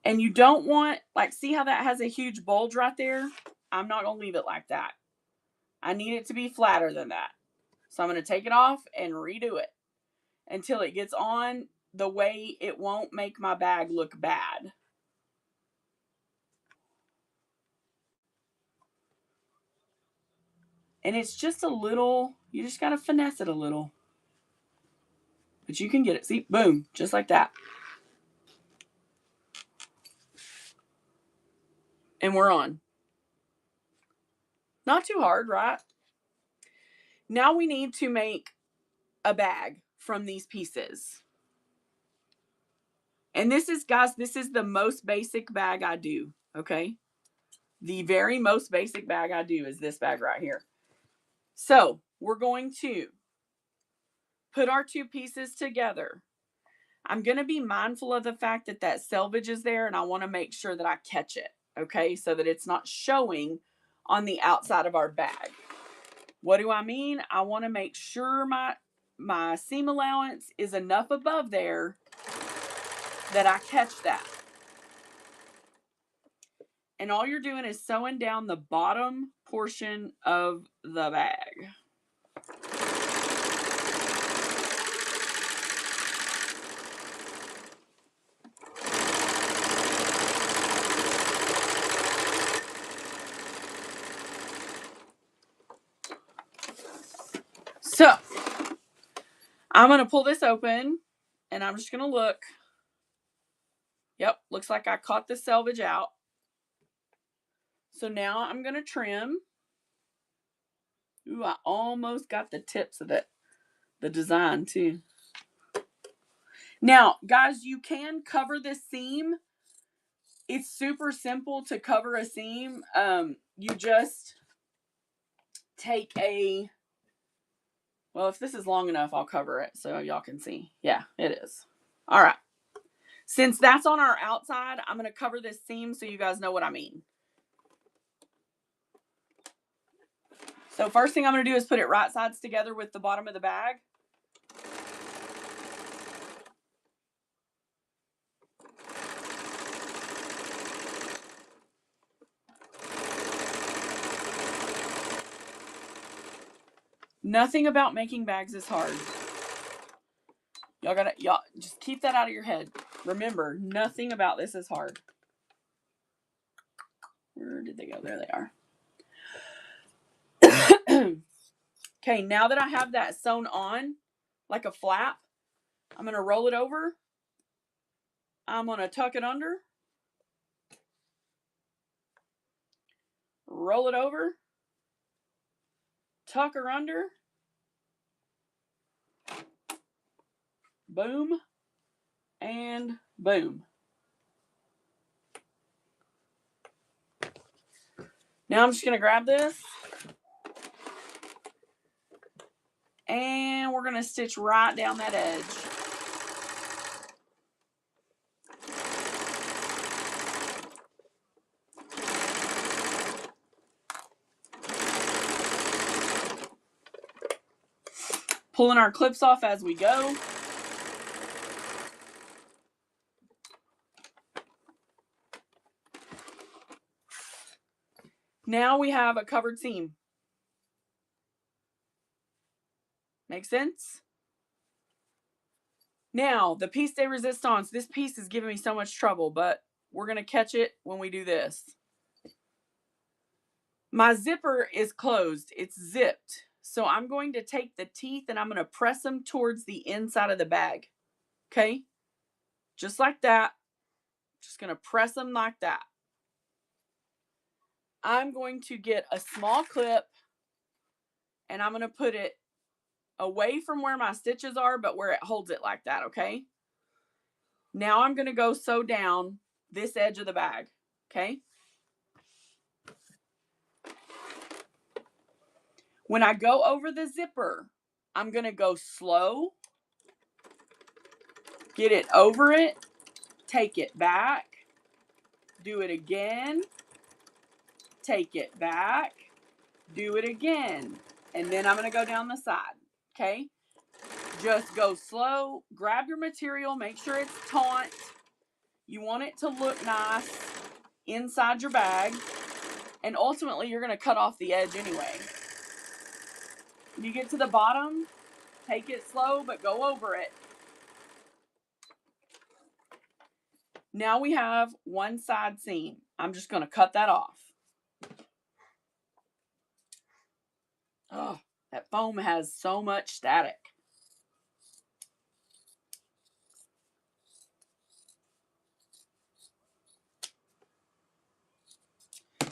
And you don't want, see how that has a huge bulge right there? I'm not going to leave it like that. I need it to be flatter than that. So I'm going to take it off and redo it until it gets on the way it won't make my bag look bad. And it's just a little, you just got to finesse it a little. But you can get it. See, boom, just like that. And we're on. Not too hard, right? Now we need to make a bag from these pieces. And this is, guys, this is the most basic bag I do, okay? The very most basic bag I do is this bag right here. So we're going to put our two pieces together. I'm going to be mindful of the fact that that selvage is there, and I want to make sure that I catch it, okay? So that it's not showing on the outside of our bag. What do I mean? I want to make sure my seam allowance is enough above there that I catch that. And all you're doing is sewing down the bottom portion of the bag. So I'm going to pull this open and I'm just going to look. Yep, looks like I caught the selvage out. So now I'm going to trim. Ooh, I almost got the tips of the design too. Now, guys, you can cover this seam. It's super simple to cover a seam. You just take a, well, if this is long enough, I'll cover it so y'all can see. Yeah, it is. All right. Since that's on our outside, I'm going to cover this seam so you guys know what I mean. So first thing I'm going to do is put it right sides together with the bottom of the bag. Nothing about making bags is hard. Y'all just keep that out of your head. Remember, nothing about this is hard. Where did they go? There they are. Okay, now that I have that sewn on like a flap, I'm going to roll it over. I'm going to tuck it under. Roll it over. Tuck her under. Boom. And boom. Now I'm just going to grab this. And we're going to stitch right down that edge. Pulling our clips off as we go. Now we have a covered seam. Make sense? Now, the piece de resistance. This piece is giving me so much trouble, but we're going to catch it when we do this. My zipper is closed. It's zipped. So I'm going to take the teeth and I'm going to press them towards the inside of the bag. Okay? Just like that. Just going to press them like that. I'm going to get a small clip and I'm going to put it away from where my stitches are, but where it holds it like that, okay? Now I'm going to go sew down this edge of the bag, okay? When I go over the zipper, I'm going to go slow, get it over it, take it back, do it again, take it back, do it again, and then I'm going to go down the side, okay? Just go slow, grab your material, make sure it's taut. You want it to look nice inside your bag, and ultimately you're going to cut off the edge anyway. When you get to the bottom, take it slow, but go over it. Now we have one side seam. I'm just going to cut that off. Oh, that foam has so much static.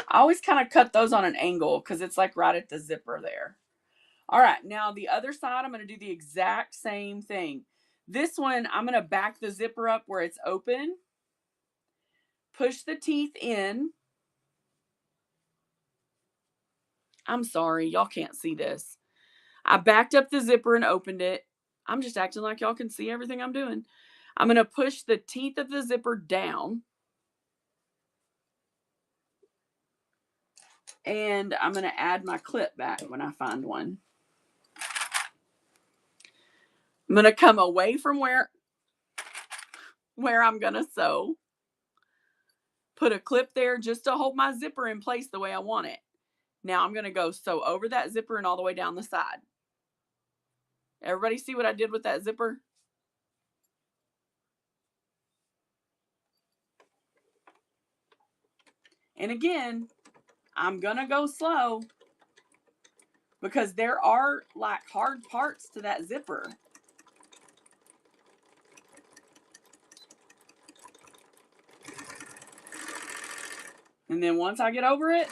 I always kind of cut those on an angle because it's like right at the zipper there. All right, now the other side, I'm going to do the exact same thing. This one, I'm going to back the zipper up where it's open. Push the teeth in. I'm sorry, y'all can't see this. I backed up the zipper and opened it. I'm just acting like y'all can see everything I'm doing. I'm going to push the teeth of the zipper down. And I'm going to add my clip back when I find one. I'm going to come away from where I'm going to sew. Put a clip there just to hold my zipper in place the way I want it. Now I'm going to go sew over that zipper and all the way down the side. Everybody see what I did with that zipper? And again, I'm going to go slow. because there are like hard parts to that zipper. And then once I get over it,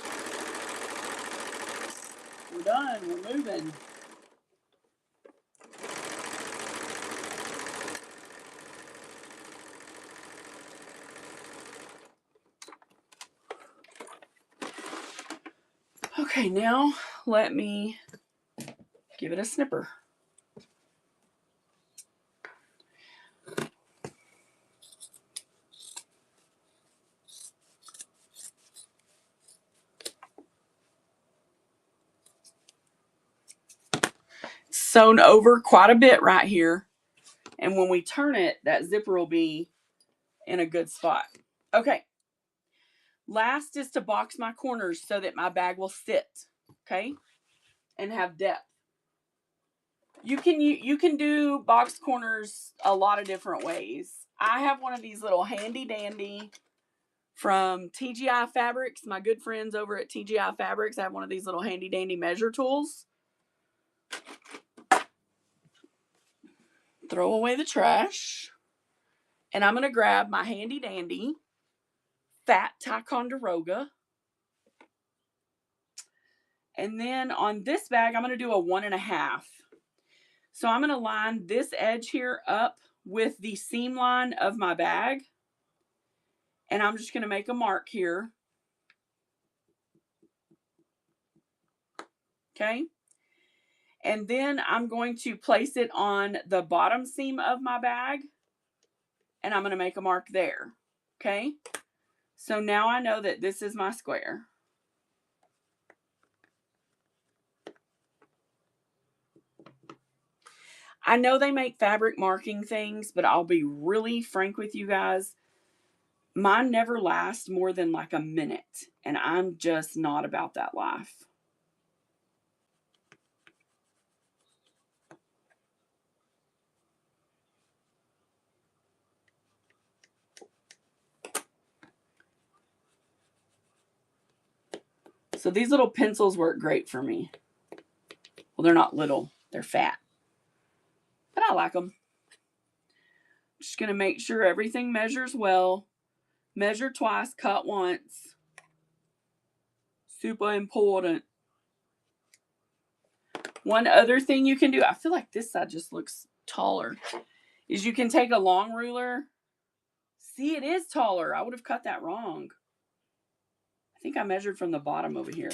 we're done. We're moving. Okay, now let me give it a snipper. Sewn over quite a bit right here. And when we turn it, that zipper will be in a good spot. Okay. Last is to box my corners so that my bag will sit, okay, and have depth. You can do box corners a lot of different ways. I have one of these little handy dandy from TGI Fabrics. My good friends over at TGI Fabrics have one of these little handy dandy measure tools. Throw away the trash. And I'm going to grab my handy dandy fat Ticonderoga. And then on this bag, I'm going to do a 1.5. So I'm going to line this edge here up with the seam line of my bag. And I'm just going to make a mark here. Okay. And then I'm going to place it on the bottom seam of my bag. And I'm going to make a mark there. Okay. So now I know that this is my square. I know they make fabric marking things, but I'll be really frank with you guys. Mine never lasts more than like a minute, and I'm just not about that life. So these little pencils work great for me. Well, they're not little, they're fat, but I like them. Just going to make sure everything measures well. Measure twice, cut once. Super important. One other thing you can do, I feel like this side just looks taller, is you can take a long ruler. See, it is taller. I would have cut that wrong. I think I measured from the bottom over here.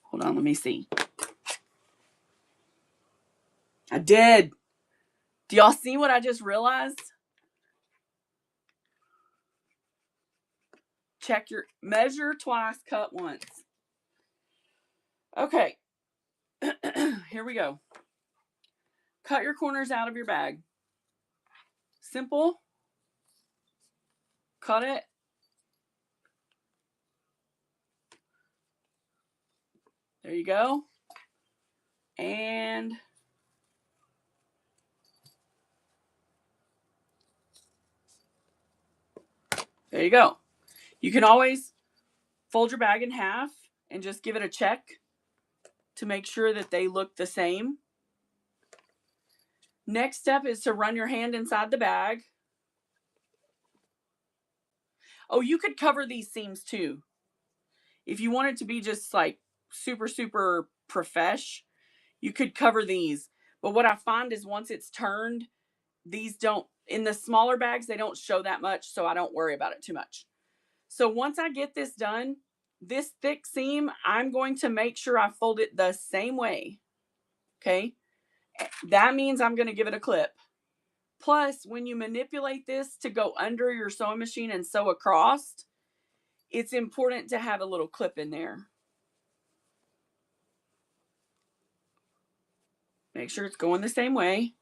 Hold on, let me see. I did. Do y'all see what I just realized? Check your measure twice, cut once. Okay. Here we go. Cut your corners out of your bag. Simple. Cut it. There you go. And there you go. You can always fold your bag in half and just give it a check to make sure that they look the same. Next step is to run your hand inside the bag. Oh, you could cover these seams too. If you want it to be just like super, super profesh, you could cover these. But what I find is once it's turned, these don't, in the smaller bags, they don't show that much, so I don't worry about it too much. So once I get this done, this thick seam, I'm going to make sure I fold it the same way. Okay. That means I'm going to give it a clip. Plus, when you manipulate this to go under your sewing machine and sew across, it's important to have a little clip in there. Make sure it's going the same way.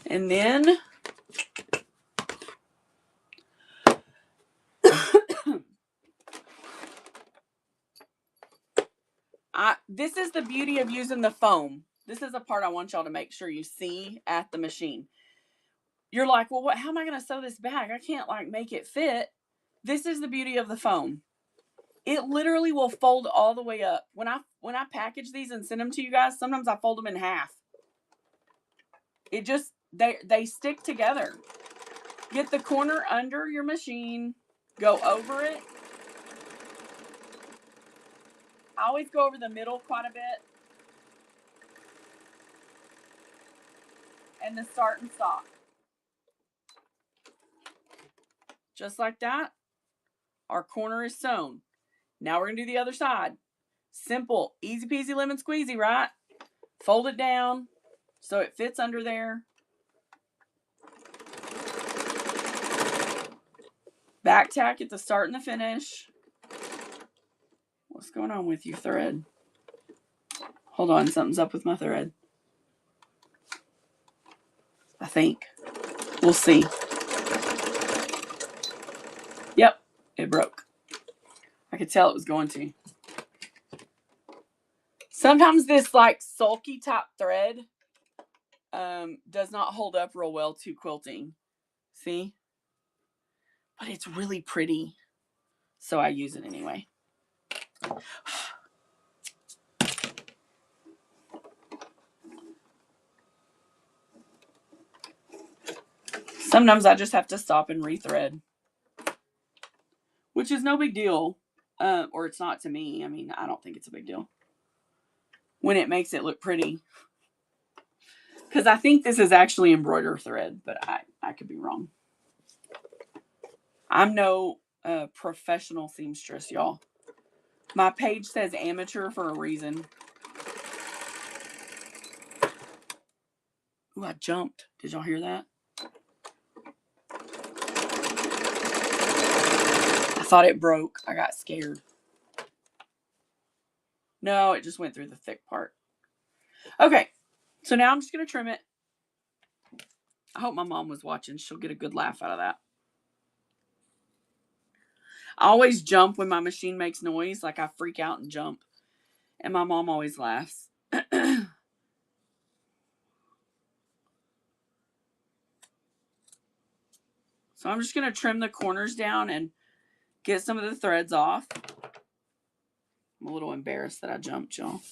And then this is the beauty of using the foam. This is a part I want y'all to make sure you see at the machine. You're like, well, how am I going to sew this bag? I can't like make it fit. This is the beauty of the foam. It literally will fold all the way up. When I package these and send them to you guys, sometimes I fold them in half. It just, they stick together. Get the corner under your machine, go over it. I always go over the middle quite a bit. And the start and stop. Just like that, our corner is sewn. Now we're going to do the other side. Simple, easy peasy lemon squeezy, right? Fold it down so it fits under there. Back tack at the start and the finish. What's going on with you, thread? Hold on, something's up with my thread. I think. We'll see. Yep, it broke. I could tell it was going to. Sometimes this like sulky type thread does not hold up real well to quilting. See? But it's really pretty. So I use it anyway. Sometimes I just have to stop and rethread. Which is no big deal. Or it's not to me. I mean, I don't think it's a big deal. When it makes it look pretty. Because I think this is actually embroider thread. But I could be wrong. I'm no professional seamstress, y'all. My page says amateur for a reason. Ooh, I jumped. Did y'all hear that? I thought it broke. I got scared. No, it just went through the thick part. Okay, so now I'm just going to trim it. I hope my mom was watching. She'll get a good laugh out of that. I always jump when my machine makes noise. Like I freak out and jump. And my mom always laughs. So I'm just going to trim the corners down and get some of the threads off. I'm a little embarrassed that I jumped, y'all.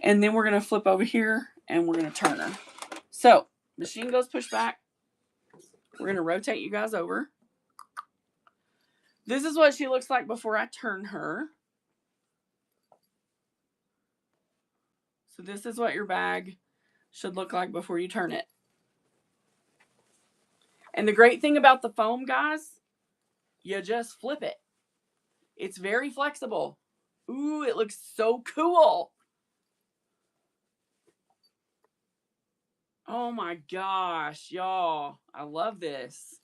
And then we're going to flip over here and we're going to turn her. So machine goes push back. We're going to rotate you guys over. This is what she looks like before I turn her. So this is what your bag should look like before you turn it. And the great thing about the foam, guys, you just flip it. It's very flexible. Ooh, it looks so cool. Oh my gosh, y'all. I love this.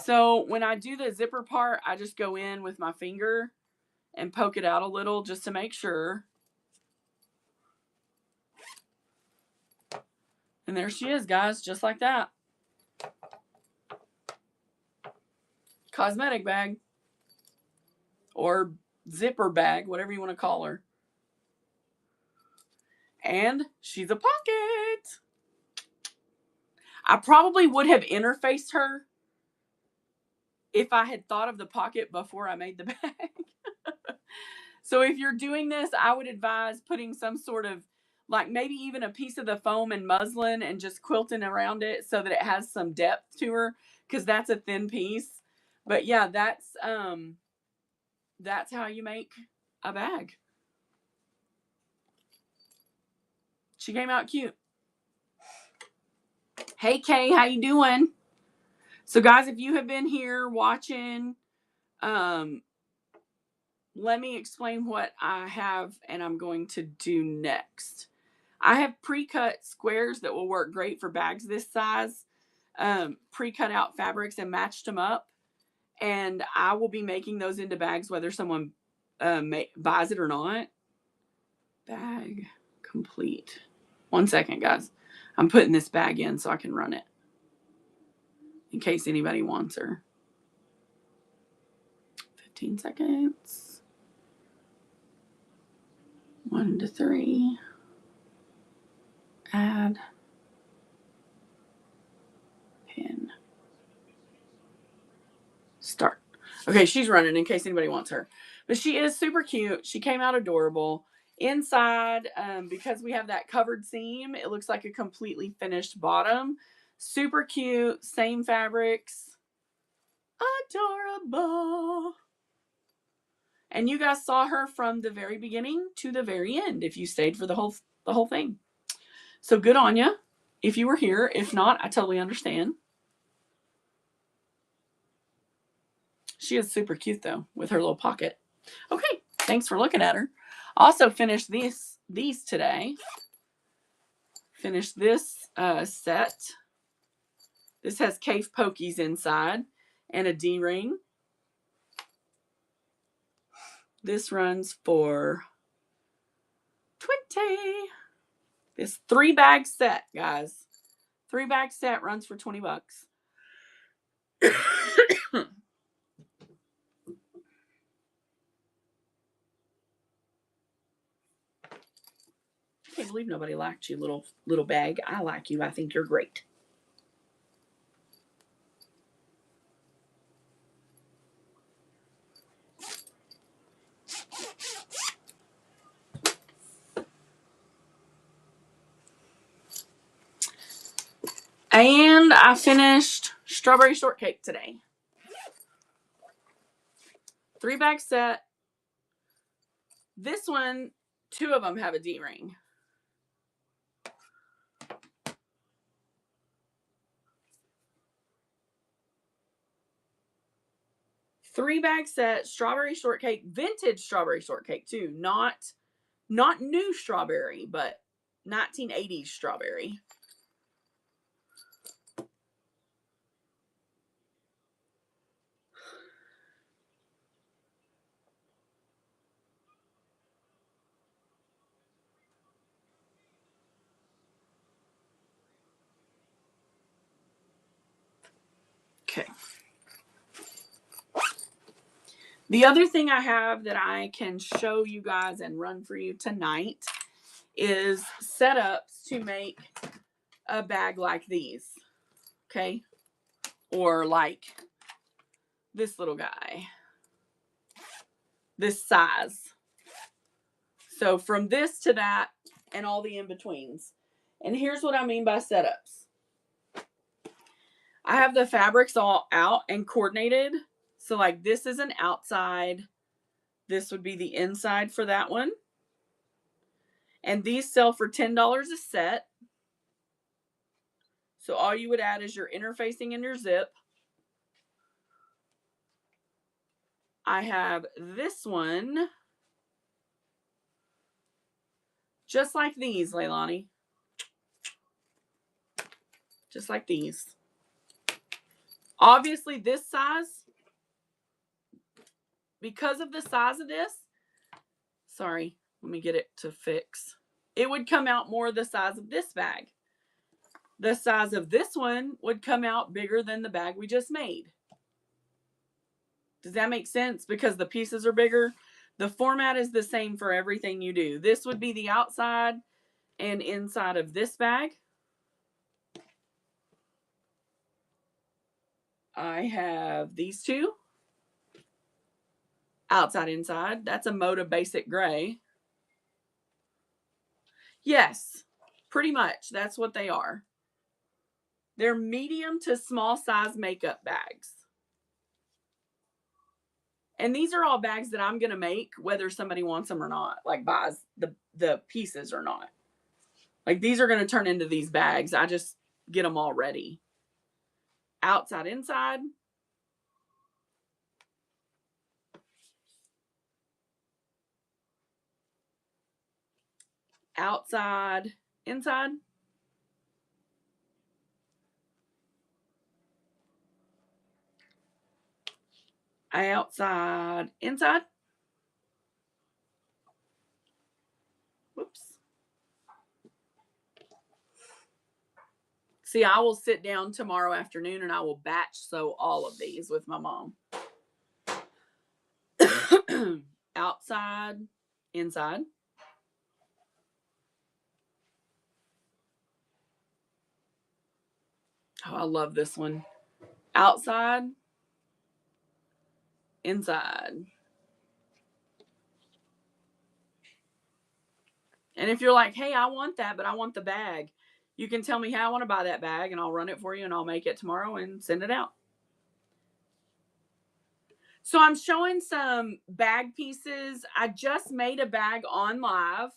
So when I do the zipper part, I just go in with my finger and poke it out a little just to make sure. And there she is, guys, just like that. Cosmetic bag. Or zipper bag, whatever you want to call her. And she's a pocket. I probably would have interfaced her if I had thought of the pocket before I made the bag. So if you're doing this, I would advise putting some sort of, like maybe even a piece of the foam and muslin and just quilting around it so that it has some depth to her, because that's a thin piece. But yeah, that's how you make a bag. She came out cute. Hey Kay, how you doing? So guys, if you have been here watching, let me explain what I have and I'm going to do next. I have pre-cut squares that will work great for bags this size. Pre-cut out fabrics and matched them up. And I will be making those into bags whether someone buys it or not. Bag complete. 1 second, guys. I'm putting this bag in so I can run it in case anybody wants her. 15 seconds. 1 to 3. Add pin. Start. Okay, she's running in case anybody wants her. But she is super cute. She came out adorable. Inside, because we have that covered seam, it looks like a completely finished bottom. Super cute. Same fabrics. Adorable. And you guys saw her from the very beginning to the very end if you stayed for the whole thing. So good on you if you were here. If not, I totally understand. She is super cute though with her little pocket. Okay, thanks for looking at her. Also finished these today. Finished this set. This has cave pokies inside and a D-ring. This runs for 20. This 3-bag set, guys. 3-bag set runs for 20 bucks. I can't believe nobody liked you, little bag. I like you. I think you're great. And I finished strawberry shortcake today. 3-bag set. This one, 2 of them have a D-ring. Three-bag set, strawberry shortcake, vintage strawberry shortcake too. Not new strawberry, but 1980s strawberry. Okay. The other thing I have that I can show you guys and run for you tonight is setups to make a bag like these. Okay. Or like this little guy. This size. So from this to that and all the in-betweens. And here's what I mean by setups. I have the fabrics all out and coordinated. So like this is an outside. This would be the inside for that one. And these sell for $10 a set. So all you would add is your interfacing and your zip. I have this one. Just like these, Leilani. Just like these. Obviously this size, because of the size of this, sorry, let me get it to fix. It would come out more the size of this bag. The size of this one would come out bigger than the bag we just made. Does that make sense? Because the pieces are bigger. The format is the same for everything you do. This would be the outside and inside of this bag. I have these two. Outside, inside. That's a Moda Basic Gray. Yes, pretty much. That's what they are. They're medium to small size makeup bags. And these are all bags that I'm going to make whether somebody wants them or not. Like buys the pieces or not. Like these are going to turn into these bags. I just get them all ready. Outside, inside. Outside, inside. Outside, inside. Whoops. See, I will sit down tomorrow afternoon and I will batch sew all of these with my mom. Outside, inside. Oh, I love this one. Outside, inside. And if you're like, hey, I want that, but I want the bag, you can tell me how I want to buy that bag and I'll run it for you and I'll make it tomorrow and send it out. So I'm showing some bag pieces. I just made a bag on live.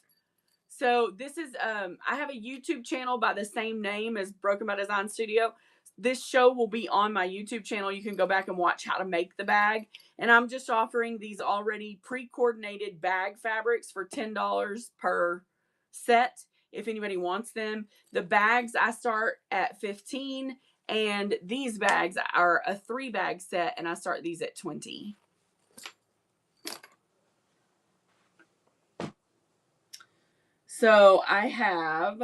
So this is, I have a YouTube channel by the same name as Broken by Design Studio. This show will be on my YouTube channel. You can go back and watch how to make the bag. And I'm just offering these already pre-coordinated bag fabrics for $10 per set if anybody wants them. The bags I start at $15, and these bags are a 3-bag set, and I start these at $20. So I have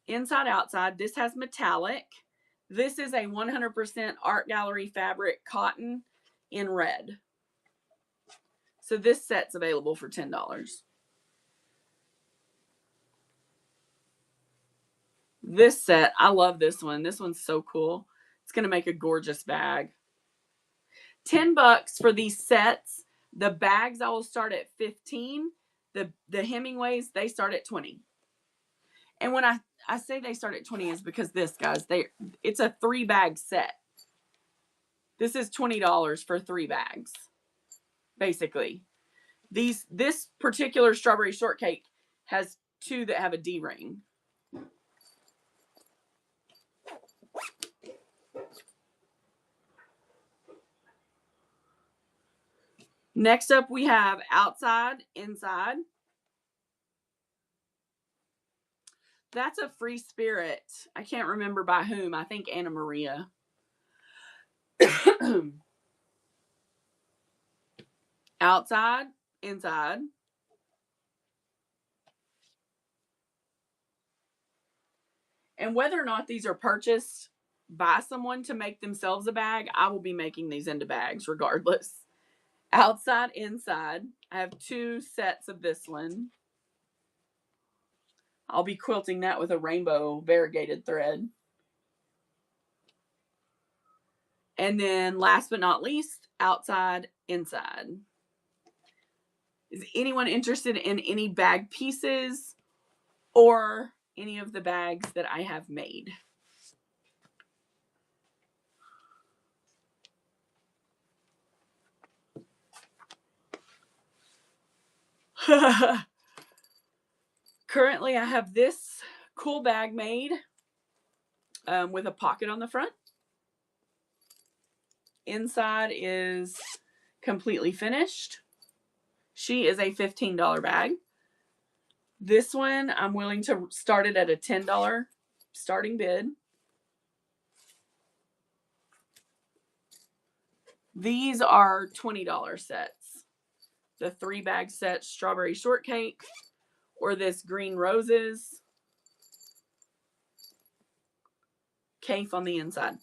inside outside. This has metallic. This is a 100% Art Gallery fabric cotton in red. So this set's available for $10. This set, I love this one. This one's so cool. It's going to make a gorgeous bag. $10 for these sets. The bags I will start at $15. The Hemingways, they start at $20. And when I say they start at $20 is because this, guys, it's a 3-bag set. This is $20 for 3 bags, basically. This particular strawberry shortcake has 2 that have a D ring. Next up, we have outside, inside. That's a free spirit. I can't remember by whom. I think Anna Maria. Outside, inside. And whether or not these are purchased by someone to make themselves a bag, I will be making these into bags regardless. Outside, inside. I have 2 sets of this one. I'll be quilting that with a rainbow variegated thread. And then last but not least, outside, inside. Is anyone interested in any bag pieces or any of the bags that I have made? Currently, I have this cool bag made with a pocket on the front. Inside is completely finished. She is a $15 bag. This one, I'm willing to start it at a $10 starting bid. These are $20 sets. The 3-bag set strawberry shortcake, or this green roses cake on the inside.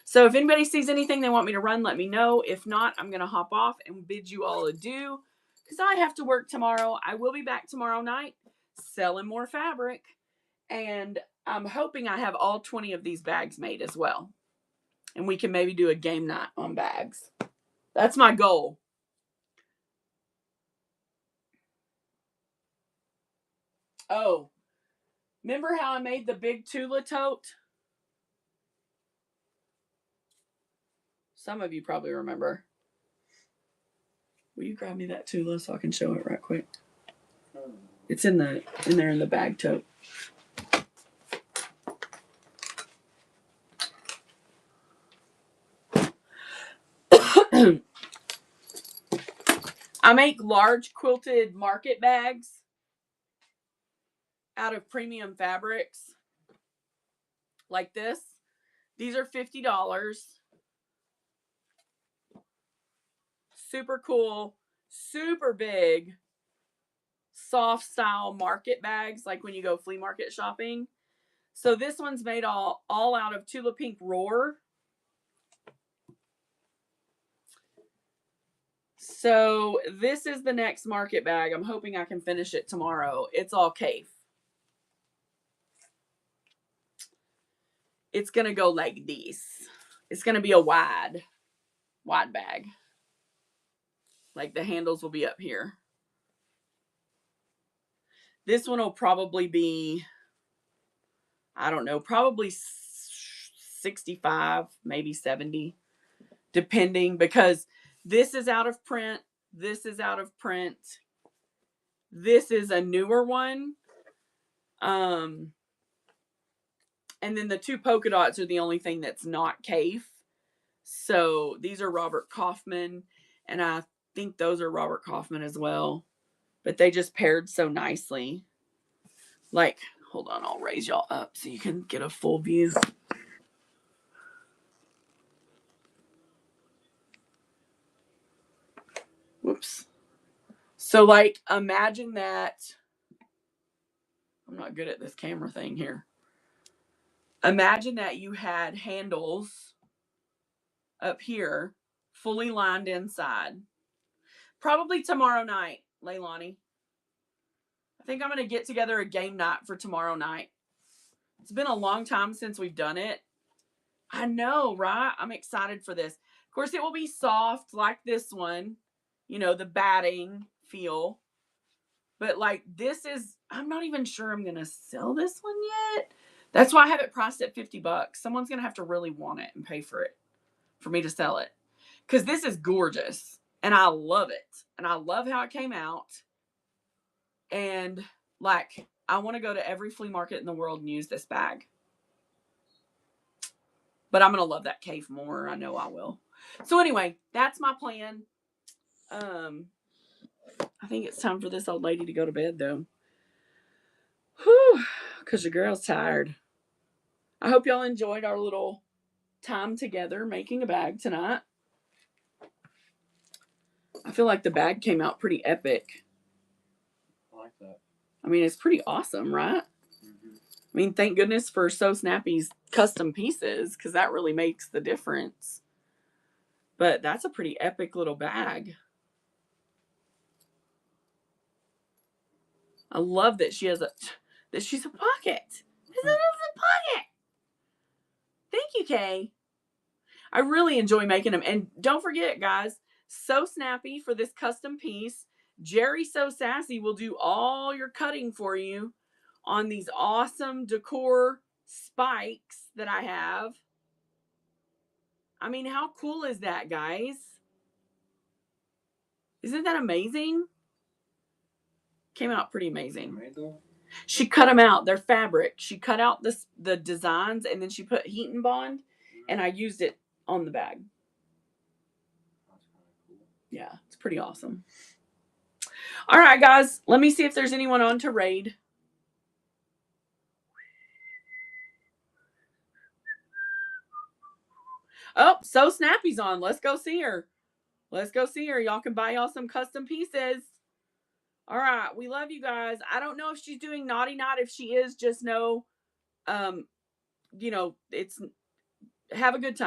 So if anybody sees anything they want me to run, let me know. If not, I'm going to hop off and bid you all adieu because I have to work tomorrow. I will be back tomorrow night selling more fabric, and I'm hoping I have all 20 of these bags made as well. And we can maybe do a game night on bags. That's my goal. Oh, remember how I made the big Tula tote? Some of you probably remember. Will you grab me that Tula so I can show it right quick? It's in there in the bag tote. I make large quilted market bags out of premium fabrics like this. These are $50. Super cool, super big, soft style market bags like when you go flea market shopping. So this one's made all out of Tula Pink Roar. So this is the next market bag. I'm hoping I can finish it tomorrow. It's all Cafe. it's going to go like this. It's going to be a wide bag. Like the handles will be up here. This one will probably be, I don't know, probably 65, maybe 70, depending, because this is out of print. This is out of print. This is a newer one. And then the two polka dots are the only thing that's not Kaffe. So these are Robert Kaufman, and I think those are Robert Kaufman as well. But they just paired so nicely. Like, hold on, I'll raise y'all up so you can get a full view. Whoops. So, like, imagine that. I'm not good at this camera thing here. Imagine that you had handles up here, fully lined inside. Probably tomorrow night, Leilani. I think I'm going to get together a game night for tomorrow night. It's been a long time since we've done it. I know, right? I'm excited for this. Of course, it will be soft like this one. You know, the batting feel. But like this is, I'm not even sure I'm going to sell this one yet. That's why I have it priced at $50. Someone's going to have to really want it and pay for it for me to sell it. Because this is gorgeous. And I love it. And I love how it came out. And like, I want to go to every flea market in the world and use this bag. But I'm going to love that Kaffe more. I know I will. So anyway, that's my plan. I think it's time for this old lady to go to bed, though. Whew, because your girl's tired. I hope y'all enjoyed our little time together making a bag tonight. I feel like the bag came out pretty epic. I like that. I mean, it's pretty awesome, right? Mm-hmm. I mean, thank goodness for So Snappy's custom pieces, because that really makes the difference. But that's a pretty epic little bag. I love that she's a pocket. This is a pocket. Thank you, Kay. I really enjoy making them. And don't forget, guys, So Snappy for this custom piece. Jerry So Sassy will do all your cutting for you on these awesome decor spikes that I have. I mean, how cool is that, guys? Isn't that amazing? Came out pretty amazing. She cut them out. They're fabric. She cut out the designs, and then she put heat and bond, and I used it on the bag. Yeah, it's pretty awesome. All right, guys, let me see if there's anyone on to raid. Oh, So Snappy's on. Let's go see her. Let's go see her. Y'all can buy y'all some custom pieces. All right, we love you guys. I don't know if she's doing Naughty Night. If she is, just know, you know, it's have a good time.